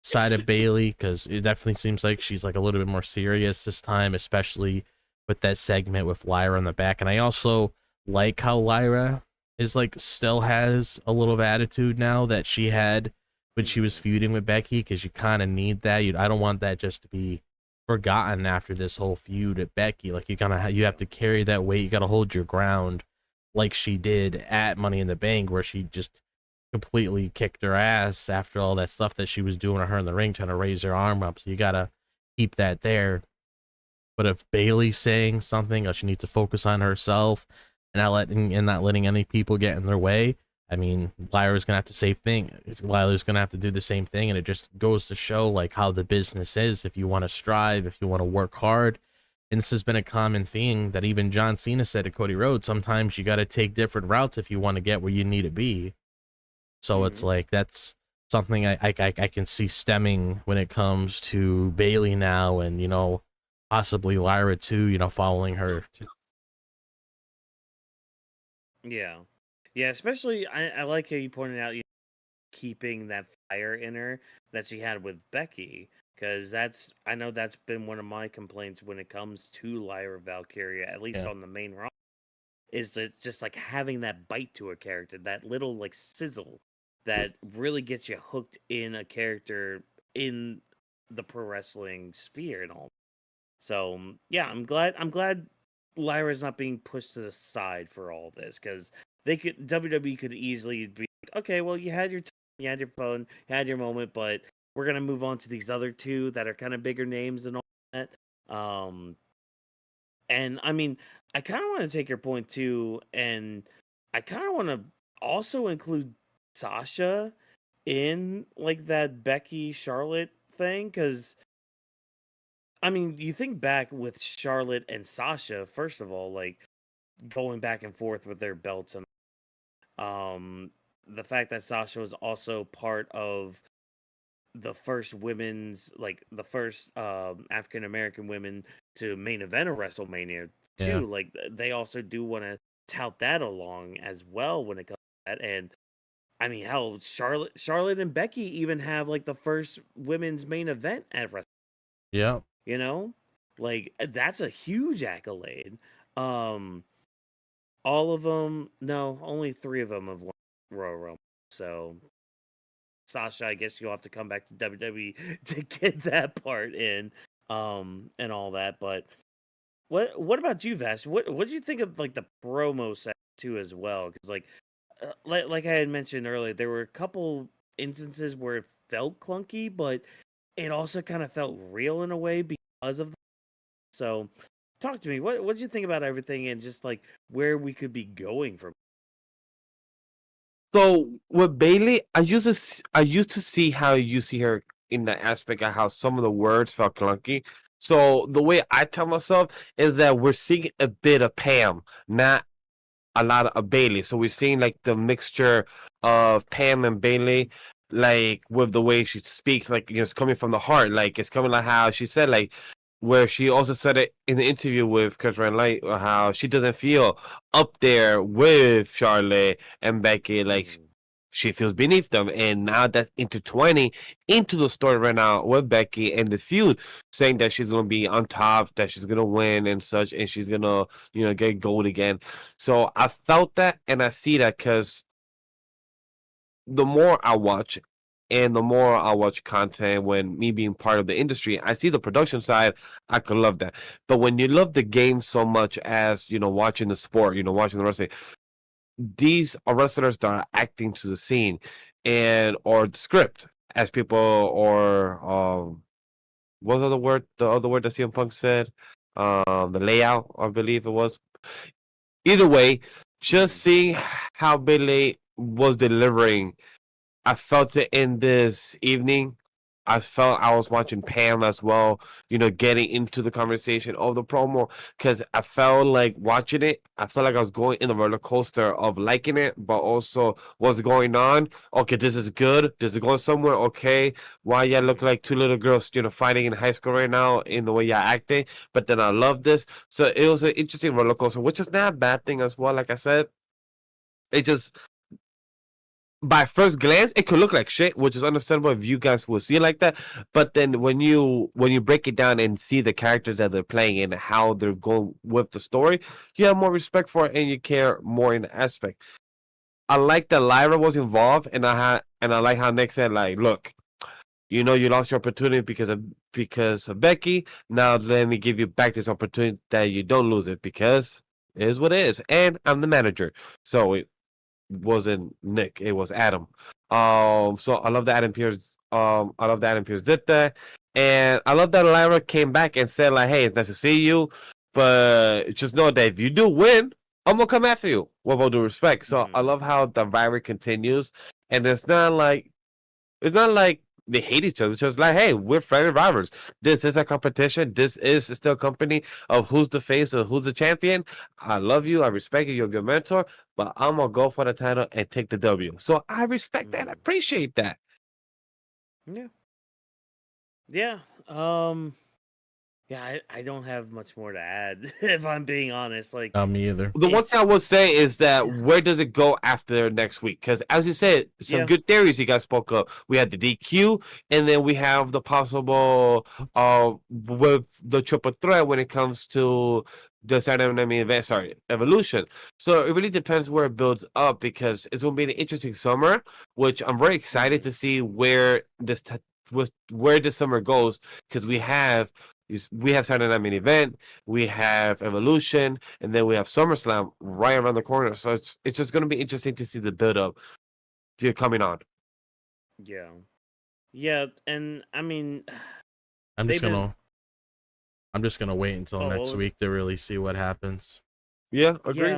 side of Bayley, because it definitely seems like she's like a little bit more serious this time, especially with that segment with Lyra in the back. And I also like how Lyra is like still has a little of attitude now that she had when she was feuding with Becky, because you kind of need that. I don't want that just to be forgotten after this whole feud at Becky. Like you have to carry that weight. You got to hold your ground, like she did at Money in the Bank, where she just completely kicked her ass after all that stuff that she was doing to her in the ring, trying to raise her arm up. So you gotta keep that there. But if Bayley's saying something, she needs to focus on herself and not letting any people get in their way. I mean, Lyra's gonna have to say Lyra's gonna have to do the same thing, and it just goes to show like how the business is. If you want to strive, if you want to work hard, and this has been a common thing that even John Cena said to Cody Rhodes. Sometimes you got to take different routes if you want to get where you need to be. So it's like that's something I can see stemming when it comes to Bayley now, and possibly Lyra too. Following her too. Yeah. Yeah, especially I like how you pointed out keeping that fire in her that she had with Becky, because I know that's been one of my complaints when it comes to Lyra Valkyria, at least on the main roster, is it's just like having that bite to a character, that little like sizzle that really gets you hooked in a character in the pro wrestling sphere and all. So yeah, I'm glad Lyra's not being pushed to the side for all this, because WWE could easily be like, okay, well, you had your time, you had your phone, you had your moment, but we're gonna move on to these other two that are kind of bigger names and all that. And I mean, I kind of want to take your point too, and I kind of want to also include Sasha in like that Becky Charlotte thing, because I mean, you think back with Charlotte and Sasha, first of all, like going back and forth with their belts, and the fact that Sasha was also part of the first the first African American women to main event a WrestleMania too. Yeah. Like they also do want to tout that along as well when it comes to that. And I mean, hell, Charlotte and Becky even have like the first women's main event at WrestleMania. Yeah. Like that's a huge accolade. All of them, no, only 3 of them have won Royal Rumble. So Sasha, I guess you'll have to come back to WWE to get that part in, and all that. But what about you, Vash? What did you think of like the promo set too as well? Because like I had mentioned earlier, there were a couple instances where it felt clunky, but it also kind of felt real in a way because of. So, talk to me. What did you think about everything, and just like where we could be going from? So with Bayley, I used to see how you see her in the aspect of how some of the words felt clunky. So the way I tell myself is that we're seeing a bit of Pam, not a lot of Bayley. So we're seeing like the mixture of Pam and Bayley, like with the way she speaks, like it's coming from the heart. Like it's coming like how she said, like where she also said it in the interview with Kurt Light, how she doesn't feel up there with Charlotte and Becky, like she feels beneath them. And now that's intertwining into the story right now with Becky and the feud, saying that she's gonna be on top, that she's gonna win and such, and she's gonna get gold again. So I felt that, and I see that because the more I watch and the more I watch content, when me being part of the industry, I see the production side. I could love that. But when you love the game so much as, watching the sport, watching the wrestling, these are wrestlers that are acting to the scene or the script, as people, or what was the other word that CM Punk said? The layout, I believe it was. Either way, just seeing how Bayley was delivering, I felt it in this evening. I felt I was watching Pam as well, getting into the conversation of the promo, because I felt like watching it, I felt like I was going in the roller coaster of liking it, but also what's going on. Okay, this is good. This is going somewhere. Okay, why y'all look like two little girls, fighting in high school right now in the way y'all acting, but then I love this. So it was an interesting roller coaster, which is not a bad thing as well. Like I said, it just, by first glance, it could look like shit, which is understandable if you guys will see it like that. But then when you break it down and see the characters that they're playing and how they're going with the story, you have more respect for it and you care more in the aspect. I like that Lyra was involved, and I like how Nick said, like, look, you lost your opportunity because of Becky. Now let me give you back this opportunity that you don't lose it, because it is what it is, and I'm the manager. So it wasn't Nick, it was Adam. So I love that Adam Pearce. Did that, and I love that Lyra came back and said, like, hey, it's nice to see you, but just know that if you do win, I'm gonna come after you with all due respect. So I love how the rivalry continues, and it's not like they hate each other. It's just like, hey, we're friendly rivals. This is a competition. This is still a company of who's the face or who's the champion. I love you. I respect you. You're a good mentor. But I'm going to go for the title and take the W. So I respect that. I appreciate that. Yeah. Yeah. Yeah, I don't have much more to add, if I'm being honest. Like, me either. The one thing I will say is that where does it go after next week? Because as you said, some good theories you guys spoke of. We had the DQ, and then we have the possible with the triple threat when it comes to the SNME event, Evolution. So it really depends where it builds up, because it's going to be an interesting summer, which I'm very excited to see where this summer goes, because we have Saturday Night Main Event, we have Evolution, and then we have SummerSlam right around the corner. So it's just going to be interesting to see the build up if you're coming on. Yeah, and I mean, I'm just gonna wait until next week to really see what happens. Yeah, agree.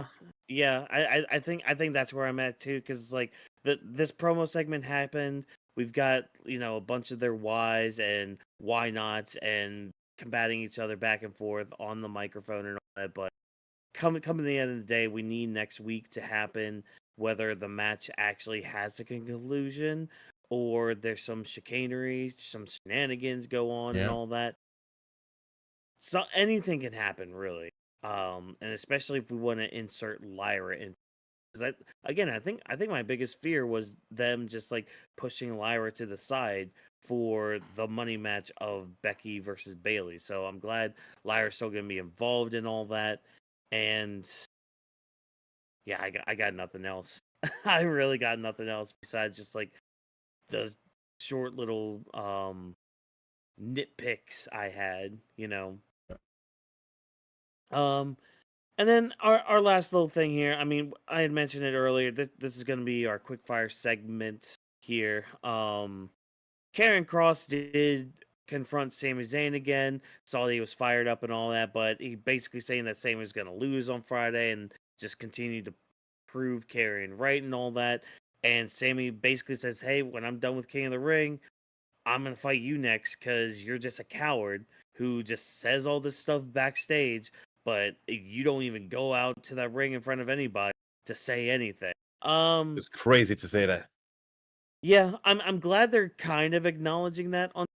Yeah. I think that's where I'm at too, because like this promo segment happened. We've got a bunch of their whys and why nots and combating each other back and forth on the microphone and all that, but coming to the end of the day, we need next week to happen, whether the match actually has a conclusion or there's some chicanery, some shenanigans go on and all that. So anything can happen, really. And especially if we want to insert Lyra in, because I think my biggest fear was them just like pushing Lyra to the side for the money match of Becky versus Bayley. So I'm glad Lyra's still going to be involved in all that. And yeah, I got nothing else. I really got nothing else besides just like the short little nitpicks I had, And then our last little thing here. I mean, I had mentioned it earlier. This is going to be our quickfire segment here. Karrion Kross did confront Sami Zayn again. Saw that he was fired up and all that, but he basically saying that Sami was going to lose on Friday and just continue to prove Karrion right and all that. And Sami basically says, hey, when I'm done with King of the Ring, I'm going to fight you next because you're just a coward who just says all this stuff backstage, but you don't even go out to that ring in front of anybody to say anything. It's crazy to say that. Yeah, I'm glad they're kind of acknowledging that, on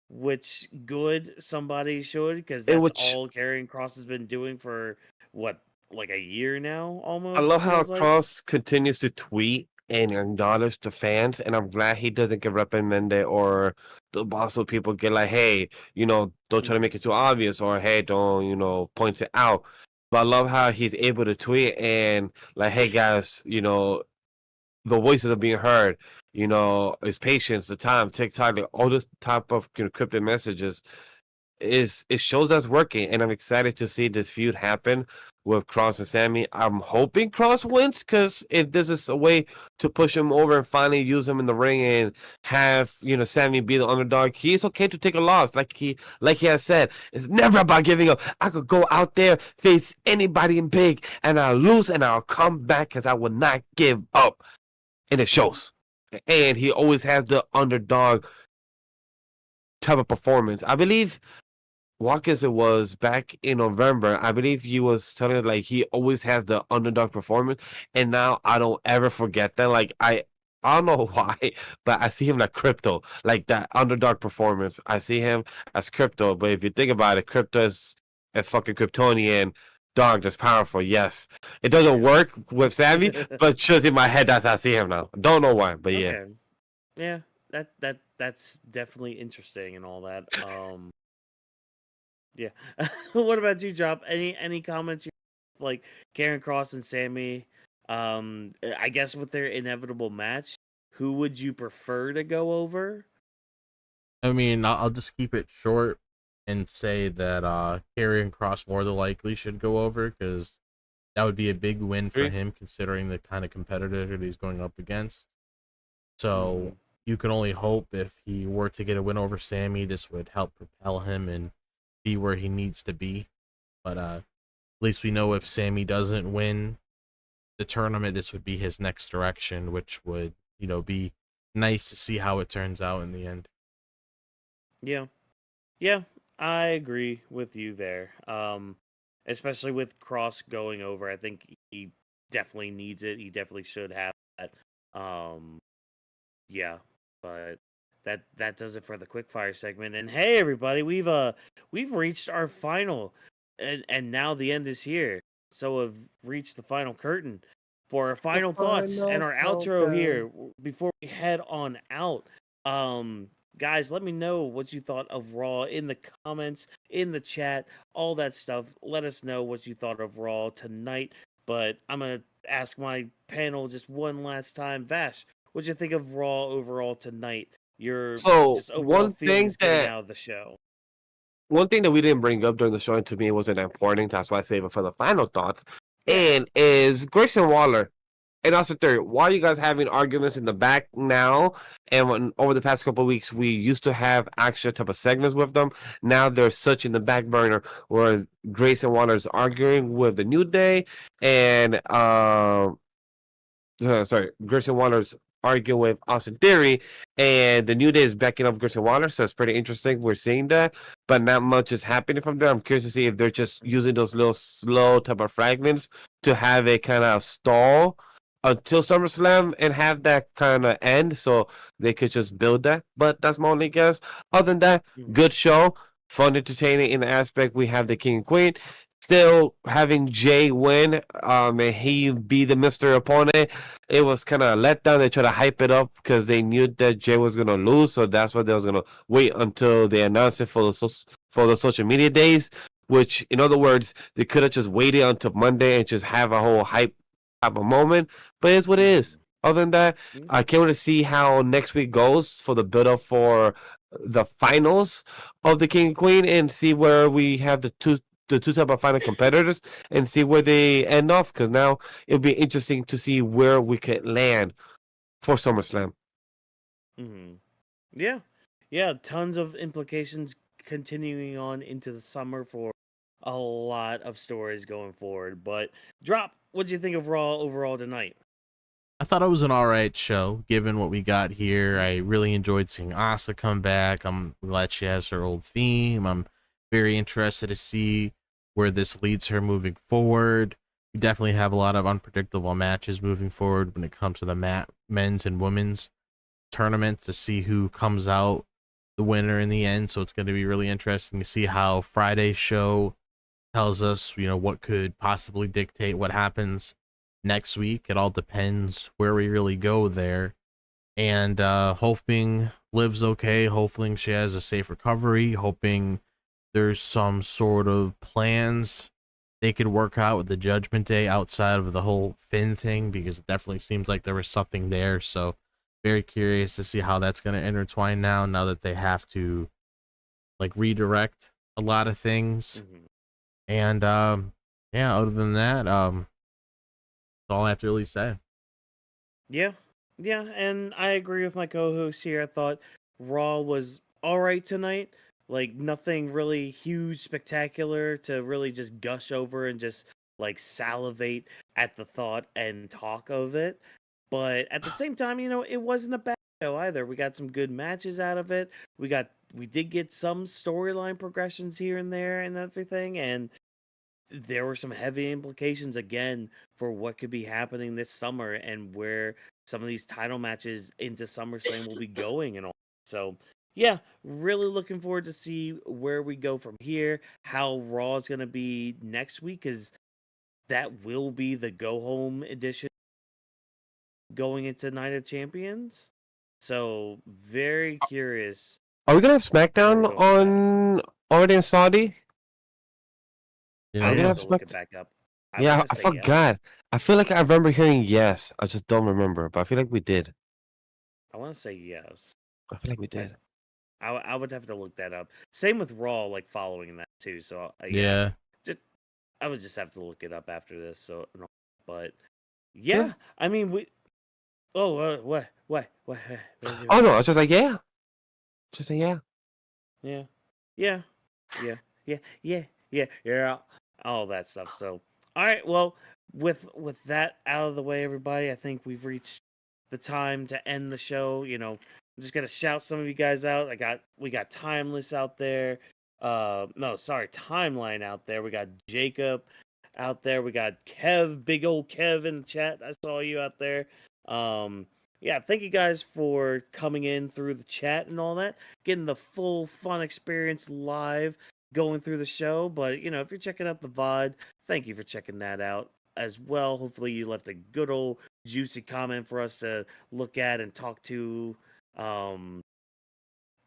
which good somebody should, because that's all Karrion Kross has been doing for what, like a year now almost. I love how Kross continues to tweet and acknowledge the fans, and I'm glad he doesn't get reprimanded or the boss of people get like, hey, don't try to make it too obvious, or hey, don't point it out. But I love how he's able to tweet and like, hey guys, the voices are being heard, his patience, the time, TikTok, all this type of encrypted messages it shows that's working, and I'm excited to see this feud happen with Kross and Sami. I'm hoping Kross wins, because if this is a way to push him over and finally use him in the ring and have Sami be the underdog, he's okay to take a loss. Like he has said, it's never about giving up. I could go out there, face anybody in big, and I'll lose and I'll come back because I will not give up. And it shows. And he always has the underdog type of performance. I believe Watkins, it was back in November. I believe he was telling us like he always has the underdog performance, and now I don't ever forget that. Like I don't know why, but I see him like Crypto, like that underdog performance. I see him as Crypto, but if you think about it, Crypto is a fucking Kryptonian dog that's powerful. Yes, it doesn't work with Sammy, but just in my head, that's how I see him now. Don't know why, but yeah. Okay. Yeah, that's definitely interesting and all that. Yeah. What about you, Drop? Any comments like Karrion Kross and Sami? I guess with their inevitable match, who would you prefer to go over? I mean, I'll just keep it short and say that Karrion Kross more than likely should go over because that would be a big win for Agree. him considering the kind of competitor that he's going up against. Mhm. So you can only hope if he were to get a win over Sammy, this would help propel him and be where he needs to be. But at least we know if Sammy doesn't win the tournament, this would be his next direction, which would, be nice to see how it turns out in the end. Yeah. Yeah, I agree with you there. Especially with Cross going over, I think he definitely needs it. He definitely should have that. Um, yeah, but that does it for the quickfire segment. And hey, everybody, we've reached our final, and now the end is here. So we've reached the final curtain for our final thoughts and our outro here before we head on out. Um, guys, let me know what you thought of Raw in the comments, in the chat, all that stuff. Let us know what you thought of Raw tonight. But I'm gonna ask my panel just one last time. Vash, what'd you think of Raw overall tonight? Your So just overall feelings getting out of the show. one thing that we didn't bring up during the show, and to me it wasn't important, that's why I save it for the final thoughts, Yeah. and is Grayson Waller and also third. Why are you guys having arguments in the back now? And over the past couple of weeks, we used to have extra type of segments with them. Now they're such in the back burner where Grayson Waller is arguing with the New Day, and Grayson Waters arguing with Austin Theory, and the New Day is backing up Grayson Waters, so it's pretty interesting. We're seeing that, but not much is happening from there. I'm curious to see if they're just using those little slow type of fragments to have a kind of stall until SummerSlam and have that kind of end, so they could just build that. But that's my only guess. Other than that, good show, fun, entertaining in the aspect. We have the King and Queen. Still having Jey win, and he be the Mr. Opponent, it was kind of let down. They tried to hype it up because they knew that Jey was gonna lose, so that's why they was gonna wait until they announced it for the social media days. Which, in other words, they could have just waited until Monday and just have a whole hype type of moment. But it's what it is. Other than that, I can't wait to see how next week goes for the build up for the finals of the King and Queen and see where we have the two type of final competitors and see where they end off, because now it'll be interesting to see where we could land for SummerSlam. Yeah, tons of implications continuing on into the summer for a lot of stories going forward. But Drop, what do you think of Raw overall tonight? I thought it was an alright show, given what we got here. I really enjoyed seeing Asuka come back. I'm glad she has her old theme. I'm very interested to see where this leads her moving forward. We definitely have a lot of unpredictable matches moving forward when it comes to the men's and women's tournaments to see who comes out the winner in the end. So it's going to be really interesting to see how Friday's show tells us, what could possibly dictate what happens next week. It all depends where we really go there. And hoping Liv's okay, hoping she has a safe recovery, hoping there's some sort of plans they could work out with the Judgment Day outside of the whole Finn thing, because it definitely seems like there was something there. So very curious to see how that's going to intertwine now that they have to redirect a lot of things. And other than that, that's all I have to really say. Yeah, and I agree with my co-host here. I thought Raw was all right tonight. Nothing really huge, spectacular to really just gush over and just salivate at the thought and talk of it. But at the same time, it wasn't a bad show either. We got some good matches out of it. We did get some storyline progressions here and there and everything, and there were some heavy implications again for what could be happening this summer and where some of these title matches into SummerSlam will be going and all. So yeah, really looking forward to see where we go from here, how Raw is going to be next week, because that will be the go home edition going into Night of Champions. So very curious. Are we gonna have where we SmackDown go from that. on already in Saudi? You I Are we would gonna have have to look it Smack- back up. I Yeah, want I to say yes. forgot. I feel like I remember hearing yes. I just don't remember, but I feel like we did. I want to say yes. I feel like we did. I would have to look that up. Same with Raw, like following that too. So Yeah. I would just have to look it up after this. So, but Yeah. yeah, I mean we. Oh, what? Oh no, I was just like, yeah. Just like, yeah. Yeah. All that stuff. So, all right. Well, with that out of the way, everybody, I think we've reached the time to end the show. I'm just gonna shout some of you guys out. We got Timeless out there. No, sorry, Timeline out there. We got Jacob out there. We got Kev, big old Kev in the chat. I saw you out there. Yeah, thank you guys for coming in through the chat and all that, getting the full fun experience live going through the show. But if you're checking out the VOD, thank you for checking that out as well. Hopefully you left a good old juicy comment for us to look at and talk to,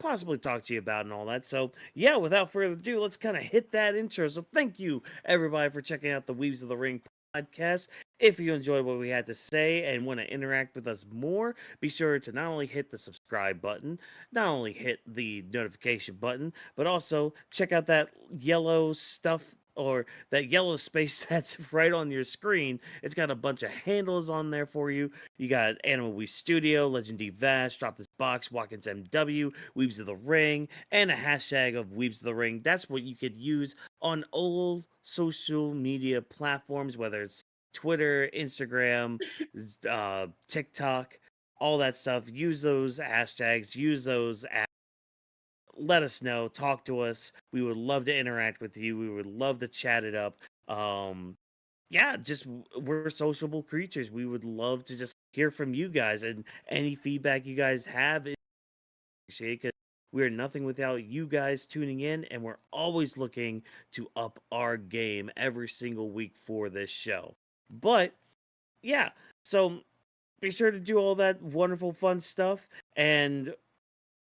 possibly talk to you about and all that. So yeah, without further ado, let's kind of hit that intro. So thank you everybody for checking out the Weebs of the Ring podcast. If you enjoyed what we had to say and want to interact with us more, be sure to not only hit the subscribe button, not only hit the notification button, but also check out that yellow stuff or that yellow space that's right on your screen. It's got a bunch of handles on there for you. You got Animal We Studio, Legend D Vash, Drop This Box, Watkins MW, Weebs of the Ring, and a hashtag of Weebs of the Ring. That's what you could use on all social media platforms, whether it's Twitter, Instagram, TikTok, all that stuff. Use those hashtags, use those apps. Let us know, talk to us. We would love to interact with you. We would love to chat it up. Yeah, just we're sociable creatures. We would love to just hear from you guys, and any feedback you guys have is appreciated, because we're nothing without you guys tuning in, and we're always looking to up our game every single week for this show. But yeah, so be sure to do all that wonderful fun stuff and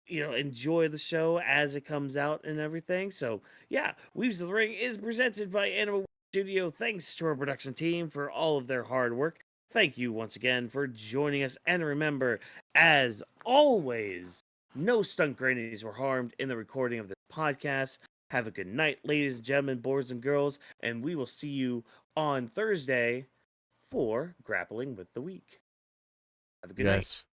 enjoy the show as it comes out and everything. So yeah, Weaves of the Ring is presented by Animal Studio. Thanks to our production team for all of their hard work. Thank you once again for joining us, and remember, as always, no stunt grannies were harmed in the recording of this podcast. Have a good night, ladies and gentlemen, boys and girls, and we will see you on Thursday for Grappling with the Week. Have a good night. Yes.